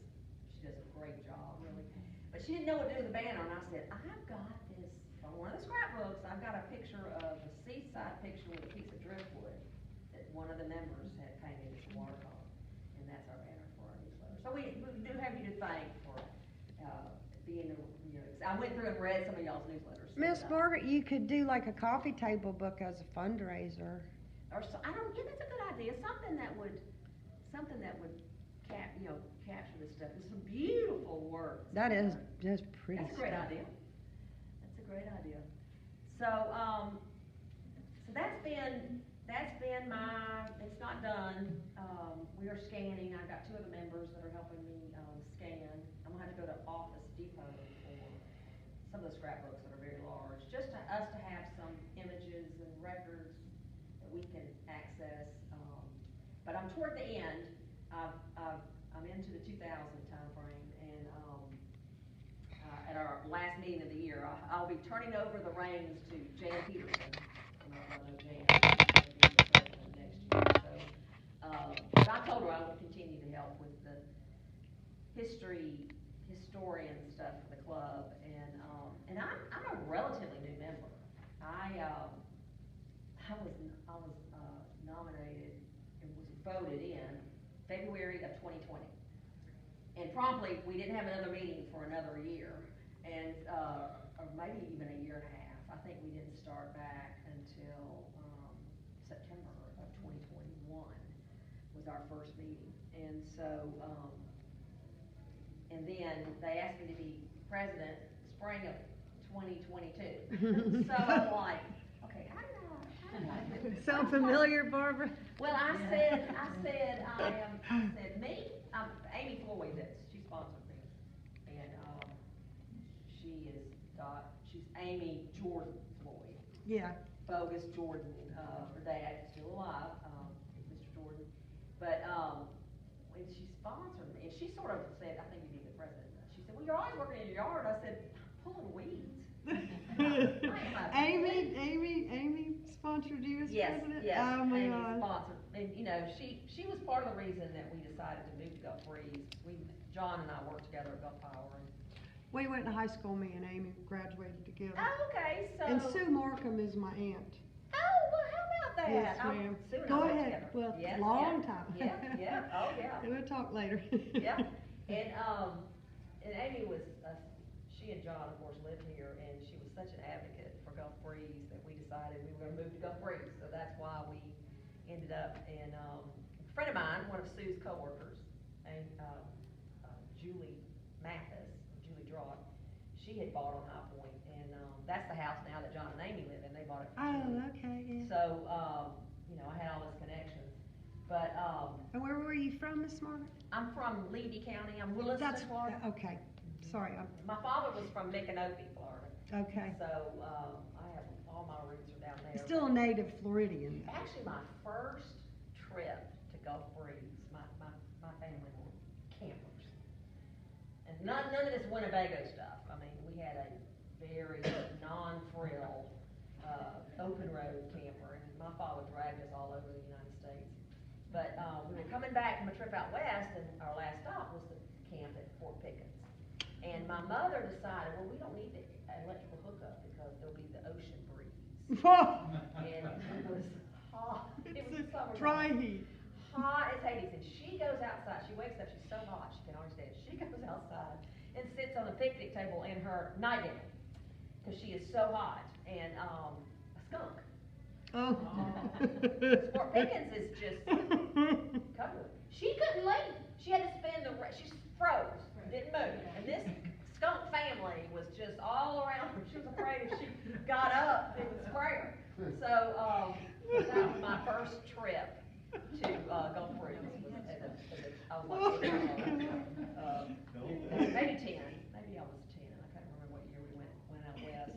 Speaker 4: does a great job, really. But she didn't know what to do with the banner, and I said, I've got this, on one of the scrapbooks, I've got a picture of the seaside picture with a piece of driftwood that one of the members had painted as a watercolor. And that's our banner for our newsletter. So we do have you to thank for being, I went through and read some of y'all's newsletters.
Speaker 7: Miss Margaret, you could do like a coffee table book as a fundraiser.
Speaker 4: Or so, that's a good idea. Something that would capture this stuff. It's some beautiful work.
Speaker 7: That is just pretty
Speaker 4: That's a great
Speaker 7: stuff.
Speaker 4: idea. That's a great idea. So, so that's been it's not done. We are scanning. I've got two of the members that are helping me scan. depot for some of the scrapbooks that are very large, just to us to have some images and records that we can access. But I'm toward the end. I'm into the 2000 timeframe, and at our last meeting of the year, I'll be turning over the reins to Jan Peterson. I know Jan will be the president next year. So, but I told her I would continue to help with the historian stuff for the club, and I'm a relatively new member. I was nominated and was voted in February of 2020, and promptly we didn't have another meeting for another year, and or maybe even a year and a half. I think we didn't start back until September of 2021 was our first meeting, and so. And then they asked me to be president spring of 2022. So I'm like, okay, how did I do this?
Speaker 7: Sound familiar, Barbara?
Speaker 4: Well, I said, Amy Floyd, she sponsored me. And, she's Amy Jordan Floyd.
Speaker 7: Yeah.
Speaker 4: Bogus Jordan, her dad is still alive, Mr. Jordan. But, when she sponsored me, and she sort of said, I think you'd be the president. She said, well, you're always working in your yard. I said, I'm pulling weeds.
Speaker 7: Amy sponsored you as president?
Speaker 4: Yes,
Speaker 7: Oh my
Speaker 4: Amy
Speaker 7: God.
Speaker 4: sponsored, and you know, she was part of the reason that we decided to move to Gulf Breeze. John and I worked together at Gulf Power.
Speaker 7: We went to high school, me and Amy graduated together.
Speaker 4: Oh, okay, so.
Speaker 7: And Sue Markham is my aunt.
Speaker 4: Oh, well, how about that?
Speaker 7: Yes, ma'am.
Speaker 4: Sue and I
Speaker 7: Go
Speaker 4: worked
Speaker 7: ahead.
Speaker 4: together.
Speaker 7: Well,
Speaker 4: Yes,
Speaker 7: long
Speaker 4: yeah,
Speaker 7: time.
Speaker 4: Yeah, oh, yeah.
Speaker 7: We'll talk later.
Speaker 4: Yeah, and Amy was, she and John, of course, lived here, and she was such an advocate for Gulf Breeze that we decided we were gonna move to Gulf Breeze, so that's why we ended up in, a friend of mine, one of Sue's coworkers, and, Julie Mathis, Julie Draught, she had bought on High Point, and, that's the house now that John and Amy live in, they bought it from Julie.
Speaker 7: Oh, okay, yeah.
Speaker 4: So, you know, I had all this connections, but,
Speaker 7: And where were you from, Miss Margaret?
Speaker 4: I'm from Levy County, I'm Williston, Florida.
Speaker 7: Okay, sorry,
Speaker 4: My father was from Micanopy, Florida.
Speaker 7: okay.
Speaker 4: So, I have, all my roots are down there.
Speaker 7: Still a native Floridian.
Speaker 4: Actually, my first trip to Gulf Breeze, my family were campers. And none of this Winnebago stuff. I mean, we had a very non-frill, open road camper, and my father dragged us all over the United States. But, we were coming back from a trip out west, and our last stop was the camp at Fort Pickens. And my mother decided, well, we don't need the electrical hookup because there'll be the ocean breeze. And it was hot. It was summer.
Speaker 7: Dry heat.
Speaker 4: Hot as Hades. And she goes outside. She wakes up. She's so hot she can hardly stand. She goes outside and sits on a picnic table in her nightgown because she is so hot. And a skunk.
Speaker 7: Oh.
Speaker 4: Fort Pickens is just covered. She couldn't leave. She had to spend she froze, didn't move. And this skunk family was just all around her. She was afraid if she got up, it would spray her. So, that was my first trip to Gulf Breeze. Maybe 10. Maybe I was 10. I can't remember what year we went out west.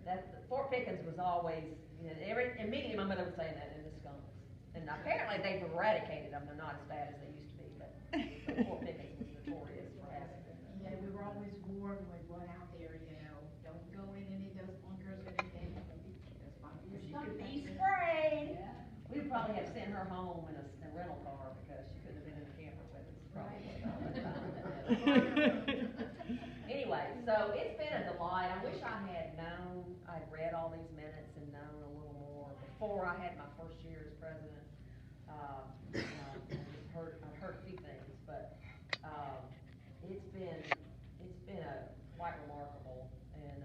Speaker 4: But Fort Pickens was always, you know, immediately my mother would say that, and the skunks. And apparently they've eradicated them. They're not as bad as they used to be, but Fort Pickens was notorious for having them.
Speaker 5: Yeah, we were always warned when we went out there, you know, don't go in any of those bunkers or anything.
Speaker 4: She could be sprayed. Yeah. We would probably have sent her home in a rental car because she couldn't have been in the camper with us probably all the time. Anyway, so it's been a delight. I wish I had known, I'd read all these minutes and known a little more before I had my first year as president. I've heard a few things, but it's been quite remarkable, and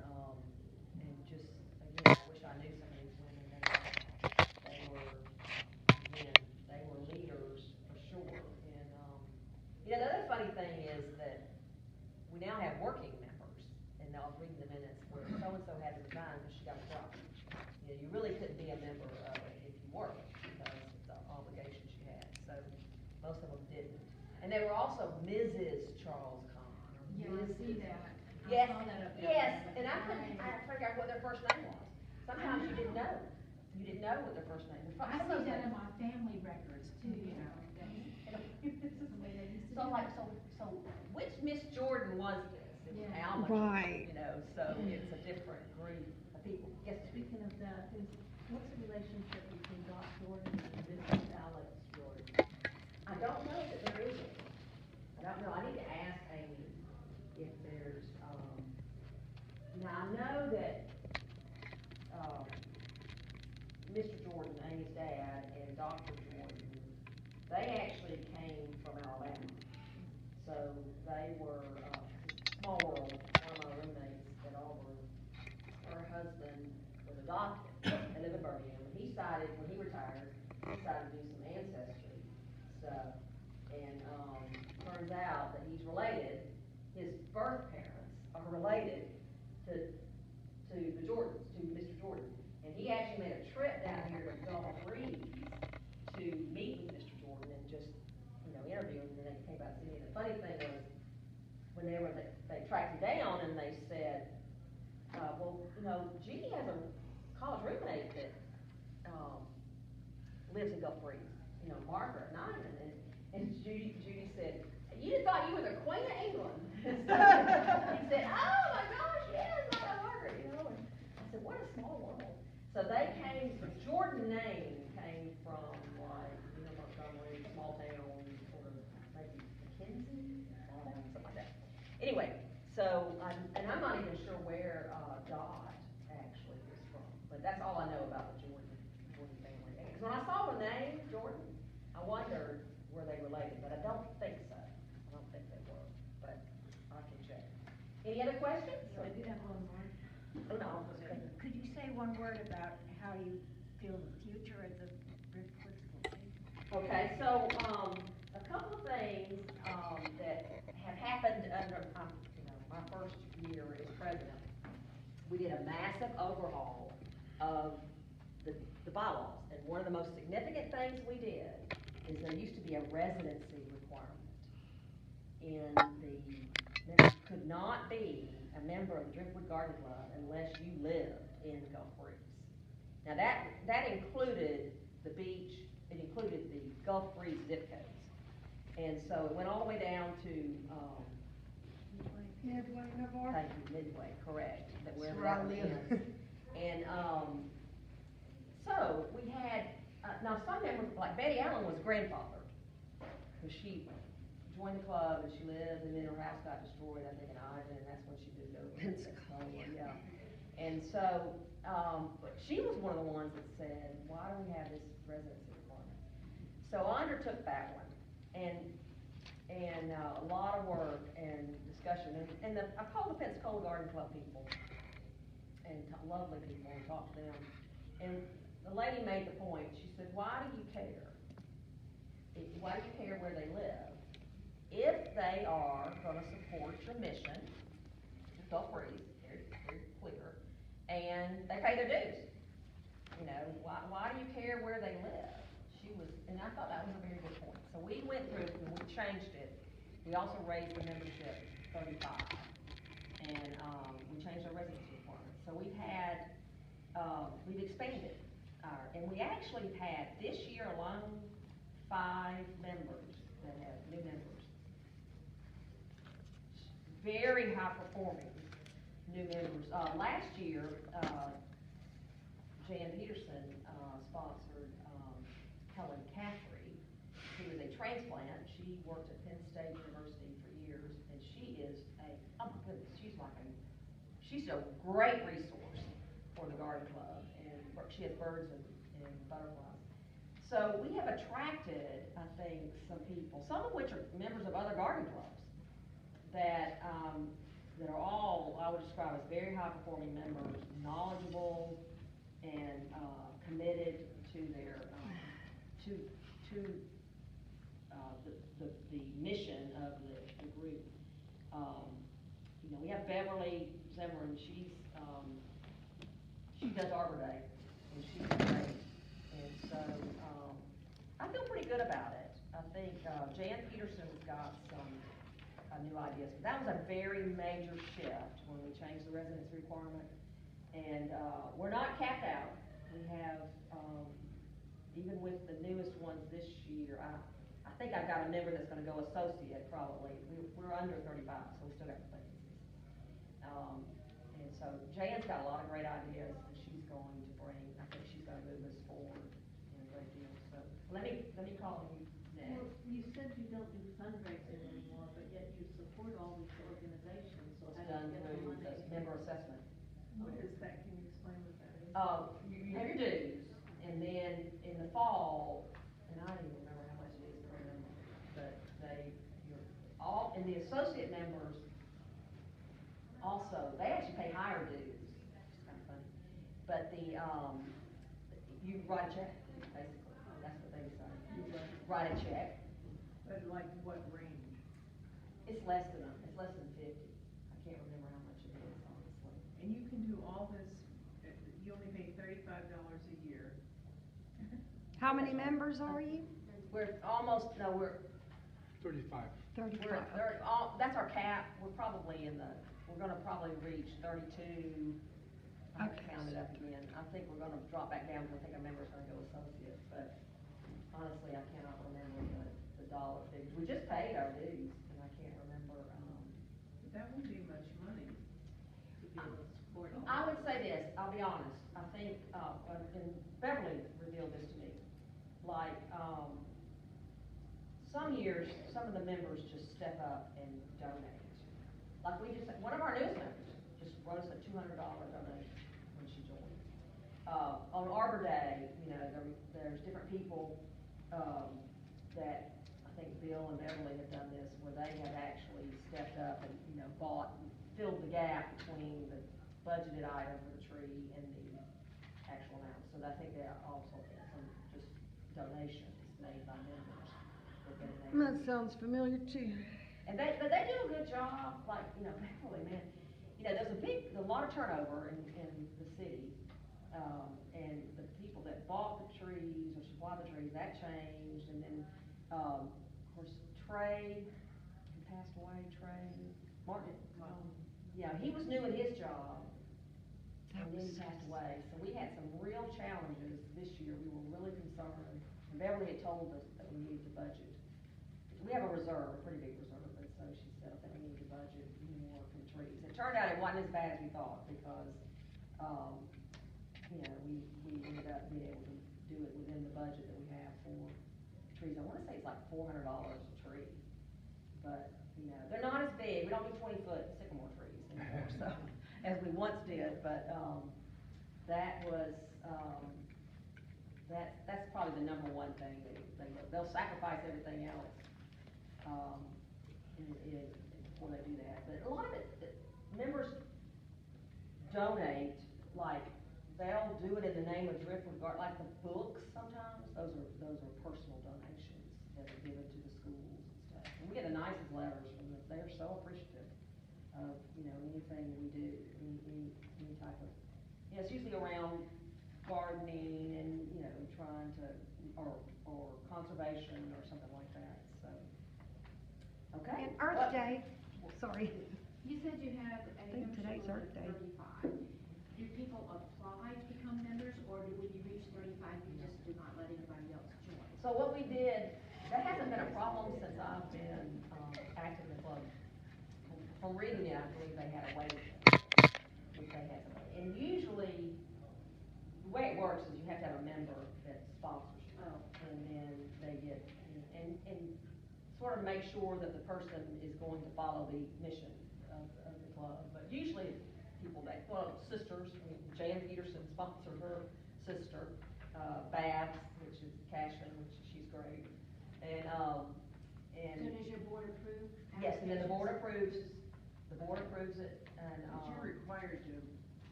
Speaker 4: just again, I wish I knew some of these women. They were leaders for sure. And you know, the other funny thing is that we now have working members, and I was reading the minutes where so and so had to resign because she got a problem. You know, you really couldn't be a member of it if you worked because of the obligations you had. So most of them didn't. And they were also Mrs. Charles Kahn or
Speaker 5: Yeah, I see that. I
Speaker 4: Yes,
Speaker 5: saw that up there.
Speaker 4: yes, and I
Speaker 5: Right.
Speaker 4: couldn't figure out what their first name was. Sometimes you didn't know. You didn't know what their first name was.
Speaker 5: I
Speaker 4: Some of
Speaker 5: see
Speaker 4: those
Speaker 5: that in
Speaker 4: names-
Speaker 5: my family records too, you know, that's the way they used to
Speaker 4: So
Speaker 5: do
Speaker 4: like,
Speaker 5: it.
Speaker 4: so which Miss Jordan was this? It was
Speaker 5: Yeah.
Speaker 4: Alma,
Speaker 7: Right.
Speaker 4: you know, so it's a different group of people. Yes, ma'am.
Speaker 6: Speaking of that, what's the relationship between Doc Jordan and this Alex Jordan?
Speaker 4: I don't know that there is any. I don't know, I need to ask Amy if there's, now I know that, Mr. Jordan, Amy's dad, and Dr. Jordan, they actually came from Alabama. So they were, small world, one of my roommates at Auburn, her husband was adopted, they live in Birmingham, and he decided, when he retired, he decided to do some ancestry stuff. And, turns out that he's related, his birth parents are related to the Jordans, to Mr. Jordan. And he actually made a trip down here to Gulf Breeze to meet with Mr. Jordan and just, interview him, and then they came back to me. And the funny thing was, whenever they tracked him down and they said, well, Judy has a college roommate that, lives in Gulf Breeze, Margaret, Neyman, and Judy said, you just thought you were the Queen of England. So he said, oh my gosh, yes, my Margaret, and I said, what a small world. So they came, the Jordan name came from like, Montgomery, small town, sort of maybe McKinsey, something like that. Anyway, so, and I'm not even sure where, Dot actually is from, but that's all I know about the Jordan family. Because when I saw the name Jordan, I wondered were they related, but I don't think so. I don't think they were, but I can check. Any other questions?
Speaker 6: I did have one more.
Speaker 4: Oh, no.
Speaker 6: Could you say one word about how you feel the future of the Driftwood will be?
Speaker 4: Okay, so, a couple of things, that have happened under, my first year as president. We did a massive overhaul of the bylaws, and one of the most significant things we did is there used to be a residency requirement. There could not be a member of the Driftwood Garden Club unless you lived in Gulf Breeze. Now that included the beach, it included the Gulf Breeze zip codes. And so it went all the way down to,
Speaker 7: Midway, Navarre.
Speaker 4: thank you, Midway, correct, that
Speaker 7: That's
Speaker 4: wherever
Speaker 7: where I
Speaker 4: that
Speaker 7: live.
Speaker 4: is. And, so we had, now some members, like Betty Allen was grandfathered, because she joined the club and she lived, and then her house got destroyed, I think in Ivan, and that's when she moved over. Yeah. And so, but she was one of the ones that said, why do we have this residency requirement? So I undertook that one, and a lot of work and discussion, and I called the Pensacola Garden Club people, and lovely people, and talked to them, and the lady made the point, she said, why do you care? Why do you care where they live? If they are gonna support your mission, Gulf Breeze, very, very clear, and they pay their dues, why do you care where they live? And I thought that was a very good point. So we went through it and we changed it. We also raised the membership 35, and, we changed our residency requirements. So we've expanded and we actually had, this year alone, 5 members that have new members. Very high performing new members. Last year, Jan Peterson, sponsored, Helen Caffrey, who is a transplant. She worked at Penn State University for years, and she is oh my goodness, she's a great resource for the garden club, and she has birds and butterflies. So we have attracted, I think, some people, some of which are members of other garden clubs, that are all, I would describe as very high performing members, knowledgeable and committed to their, the mission of the group. We have Beverly Zimmerman, she does Arbor Day, and she's great. And so, I feel pretty good about it. I think, Jan Peterson's got some new ideas. But that was a very major shift when we changed the residency requirement. And, we're not capped out. We have, even with the newest ones this year, I think I've got a member that's gonna go associate probably. We're under 35, so we still got vacancies. And so Jan's got a lot of great ideas that she's going to bring. I think she's gonna move us forward in a great deal. So let me call you
Speaker 8: Well,
Speaker 4: next.
Speaker 8: you said you don't do fundraising anymore, but yet you support all these organizations, so
Speaker 4: It's
Speaker 8: how
Speaker 4: done
Speaker 8: do you get the
Speaker 4: through
Speaker 8: money?
Speaker 4: the member assessment.
Speaker 5: What is that? Can you explain what that is?
Speaker 4: You have your dues, and then in the fall, and I don't even remember how much it is per member, but and the associate members also, they actually pay higher dues, it's kind of funny. But you write a check, basically, that's what they say. You write a check,
Speaker 5: But like what range?
Speaker 4: it's less than 50, I can't remember how much it is, honestly.
Speaker 5: And you can do all this, you only pay $35 a year.
Speaker 7: How many members are you?
Speaker 4: We're
Speaker 2: 35.
Speaker 7: 35.
Speaker 4: that's our cap, we're gonna probably reach 32. I haven't
Speaker 7: Okay.
Speaker 4: counted up again, I think we're gonna drop back down, because I think our member's gonna go associate, but honestly, I cannot remember the dollar figures. We just paid our dues, and I can't remember,
Speaker 5: But that wouldn't be much money to be able to support all.
Speaker 4: I would say this, I'll be honest, I think, and Beverly revealed this to me, like, some years, some of the members just step up and donate. Like one of our newest members just wrote us a $200 donation when she joined. On Arbor Day, there's different people, that, I think Bill and Beverly have done this, where they have actually stepped up and, bought, and filled the gap between the budgeted item for the tree and the actual amount. So I think there are also some just donations made by members.
Speaker 7: That sounds familiar too.
Speaker 4: And but they do a good job, like, Beverly, man, there's a lot of turnover in the city. And the people that bought the trees or supplied the trees, that changed, and then, of course, Trey, who passed away, Margaret, yeah, he was new in his job, and then he passed away, so we had some real challenges this year. We were really concerned, and Beverly had told us that we needed to budget. We have a reserve, a pretty big reserve, and so she said, I think we need to budget more for the trees. It turned out it wasn't as bad as we thought, because, we ended up being able to do it within the budget that we have for trees. I wanna say it's like $400 a tree, but, they're not as big, we don't do 20-foot sycamore trees anymore, so, as we once did, but, that was, that's probably the number one thing they'll sacrifice everything else, before they do that. But a lot of it, members donate, like, they'll do it in the name of Driftwood Garden, like the books sometimes, those are personal donations that are given to the schools and stuff. And we get the nicest letters from them, they're so appreciative of, anything we do, any type of, it's usually around gardening and, trying to, or conservation or something like that, so. Okay.
Speaker 7: And Earth Day, sorry.
Speaker 8: You said you have a
Speaker 7: think today's
Speaker 8: membership
Speaker 7: Earth Day.
Speaker 8: of 35. Do people apply to become members, or when you reach 35, you just do not let anybody else join?
Speaker 4: So what we did, that hasn't been a problem since I've been, active in the club. From reading it, I believe they had a waiting list. If they had somebody. And usually, the way it works is you have to have a member that sponsors you.
Speaker 8: Oh.
Speaker 4: And then they get, and sort of make sure that the person is going to follow the mission of the club. But usually, people sisters, Jan Peterson sponsored her sister, Babs, which is Cashin, which she's great. And,
Speaker 8: So does your board approve?
Speaker 4: yes, and then the board
Speaker 8: applications?
Speaker 4: approves it, and,
Speaker 5: But you're required to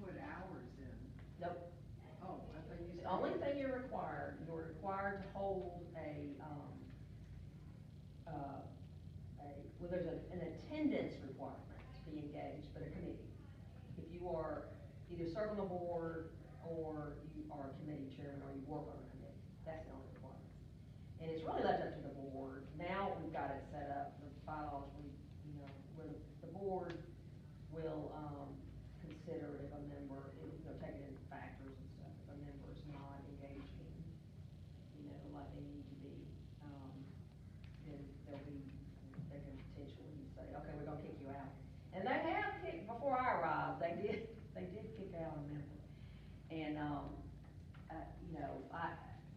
Speaker 5: put hours in.
Speaker 4: nope.
Speaker 5: Oh, I thought you said.
Speaker 4: The only thing you're required to hold well, there's an attendance requirement to be engaged, but a committee. If you are either serve on the board, or you are a committee chairman, or you work on a committee, that's the only requirement. And it's really left up to the board. Now we've got it set up, the bylaws,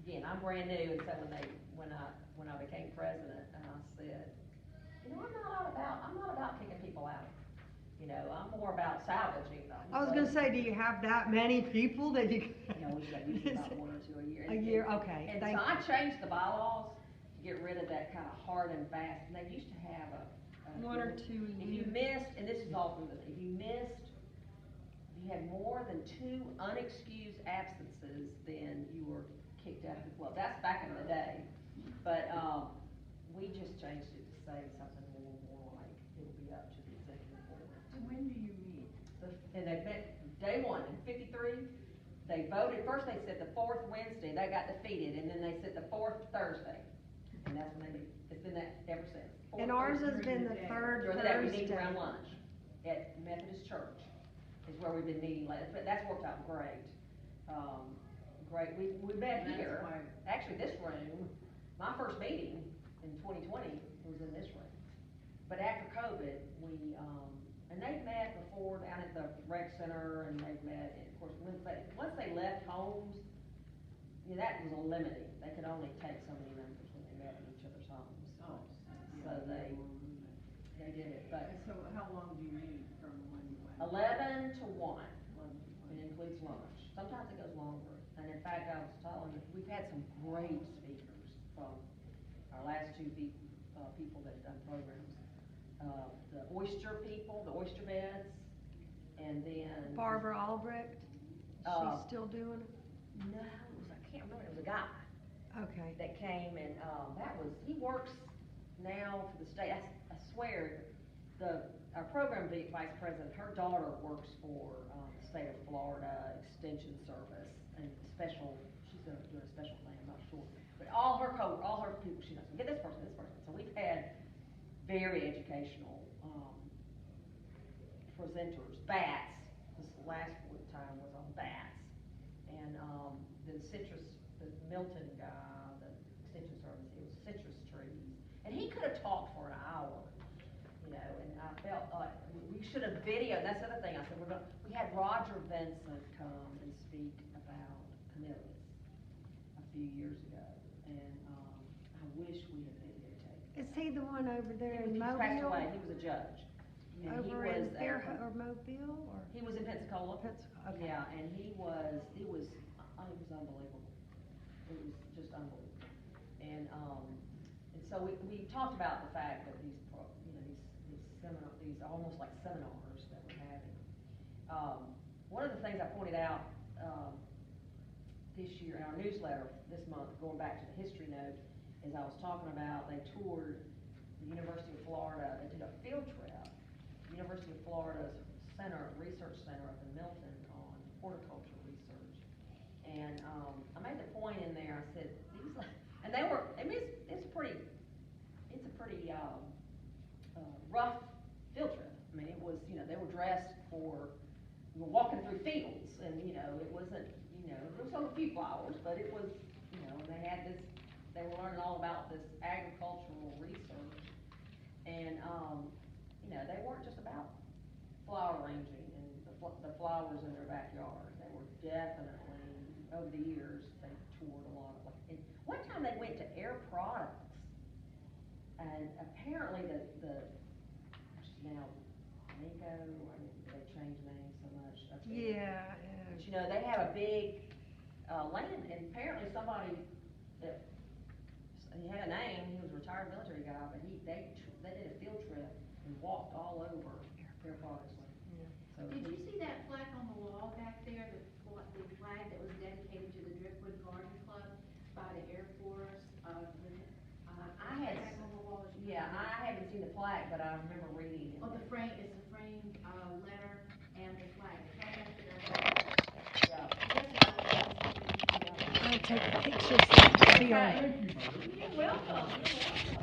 Speaker 4: you know, I'm brand new, and so when I became president, and I said, you know, I'm not about kicking people out. You know, I'm more about salvaging them.
Speaker 7: I was gonna say, do you have that many people that you?
Speaker 4: You know, we got usually about 1 or 2 a year.
Speaker 7: A year, okay,
Speaker 4: And
Speaker 7: thank
Speaker 4: so
Speaker 7: you.
Speaker 4: I changed the bylaws to get rid of that kind of hard and fast, and they used to have a.
Speaker 7: 1 or 2 a
Speaker 4: If you
Speaker 7: year.
Speaker 4: missed, and this is all through if you had more than 2 unexcused absences, then you were kicked out of the club. That's back in the day. But, we just changed it to say something more like, it'll be up to the executive board.
Speaker 6: So when do you meet?
Speaker 4: And they met day 1 in '53. They voted, first they said the 4th Wednesday, that got defeated, and then they said the 4th Thursday. And that's when they meet. It's been that ever since.
Speaker 7: And ours has been the third
Speaker 4: During the day, we meet
Speaker 7: Thursday.
Speaker 4: around lunch at Methodist Church is where we've been meeting lately, but that's worked out great. Great, we met here, actually this room, my first meeting in 2020 was in this room. But after COVID, and they've met before down at the rec center, and they've met, and of course, once they left homes, you know, that was a limiting. They could only take so many members when they met in each other's homes.
Speaker 6: Oh,
Speaker 4: So they did it, but
Speaker 6: And so how long do you meet from when you went?
Speaker 4: 11 to 1, it includes lunch. Sometimes it goes longer. And in fact, I was telling you, we've had some great speakers from our last 2 people that have done programs. The oyster people, the oyster beds, and then.
Speaker 7: Barbara Albrecht, she's still doing it?
Speaker 4: No, I can't remember, it was a guy
Speaker 7: Okay.
Speaker 4: that came, and, he works now for the state. I swear, our program vice president, her daughter works for, the state of Florida Extension Service, and she's doing a special thing, I'm not sure. But all her people, she knows, get this person. So we've had very educational, presenters. Bats, this last time was on bats. And, the Milton guy, the Extension Service, it was citrus trees. And he could have talked for an hour, you know, and I felt like we should have videoed. That's the other thing. I said, we had Roger Vincent come and speak about camellias a few years ago, and I wish we had videotaped.
Speaker 7: Is he the one over there in
Speaker 4: He passed
Speaker 7: Mobile?
Speaker 4: away. He was a judge. And he
Speaker 7: Over
Speaker 4: was
Speaker 7: in Fairhope or Mobile or?
Speaker 4: He was in Pensacola.
Speaker 7: Pensacola, okay.
Speaker 4: Yeah, and he was unbelievable. It was just unbelievable. And so we talked about the fact that these almost like seminars that we're having. One of the things I pointed out, this year in our newsletter this month, going back to the history note, is I was talking about, they toured the University of Florida, they did a field trip, University of Florida's research center up in Milton on horticulture research. And I made the point in there, I said, and they were, I mean, it's a pretty rough field trip. I mean, it was, you know, they were dressed for, we were walking through fields, and, you know, it wasn't, you know, there was a few flowers, but it was, you know, and they were learning all about this agricultural research. And, you know, they weren't just about flower arranging and the flowers in their backyard. They were definitely, over the years, they toured a lot of, and one time they went to Air Products, and apparently which is now Nico, I mean, they changed names so much.
Speaker 7: Yeah.
Speaker 4: But, you know, they have a big, land, and apparently somebody that, he had a name, he was a retired military guy, but they did a field trip and walked all over Air Products. So
Speaker 8: Did you see that plaque on the wall back there, the flag that was dedicated to the Driftwood Garden Club by the Air Force?
Speaker 4: I had,
Speaker 8: Back on the wall, as you
Speaker 4: yeah,
Speaker 8: know.
Speaker 4: I haven't seen the plaque, but I remember reading it.
Speaker 8: Oh, it's a framed, letter and the flag.
Speaker 4: Yeah.
Speaker 7: I'll take pictures. Be on.
Speaker 2: Thank you, Margaret.
Speaker 4: You're welcome.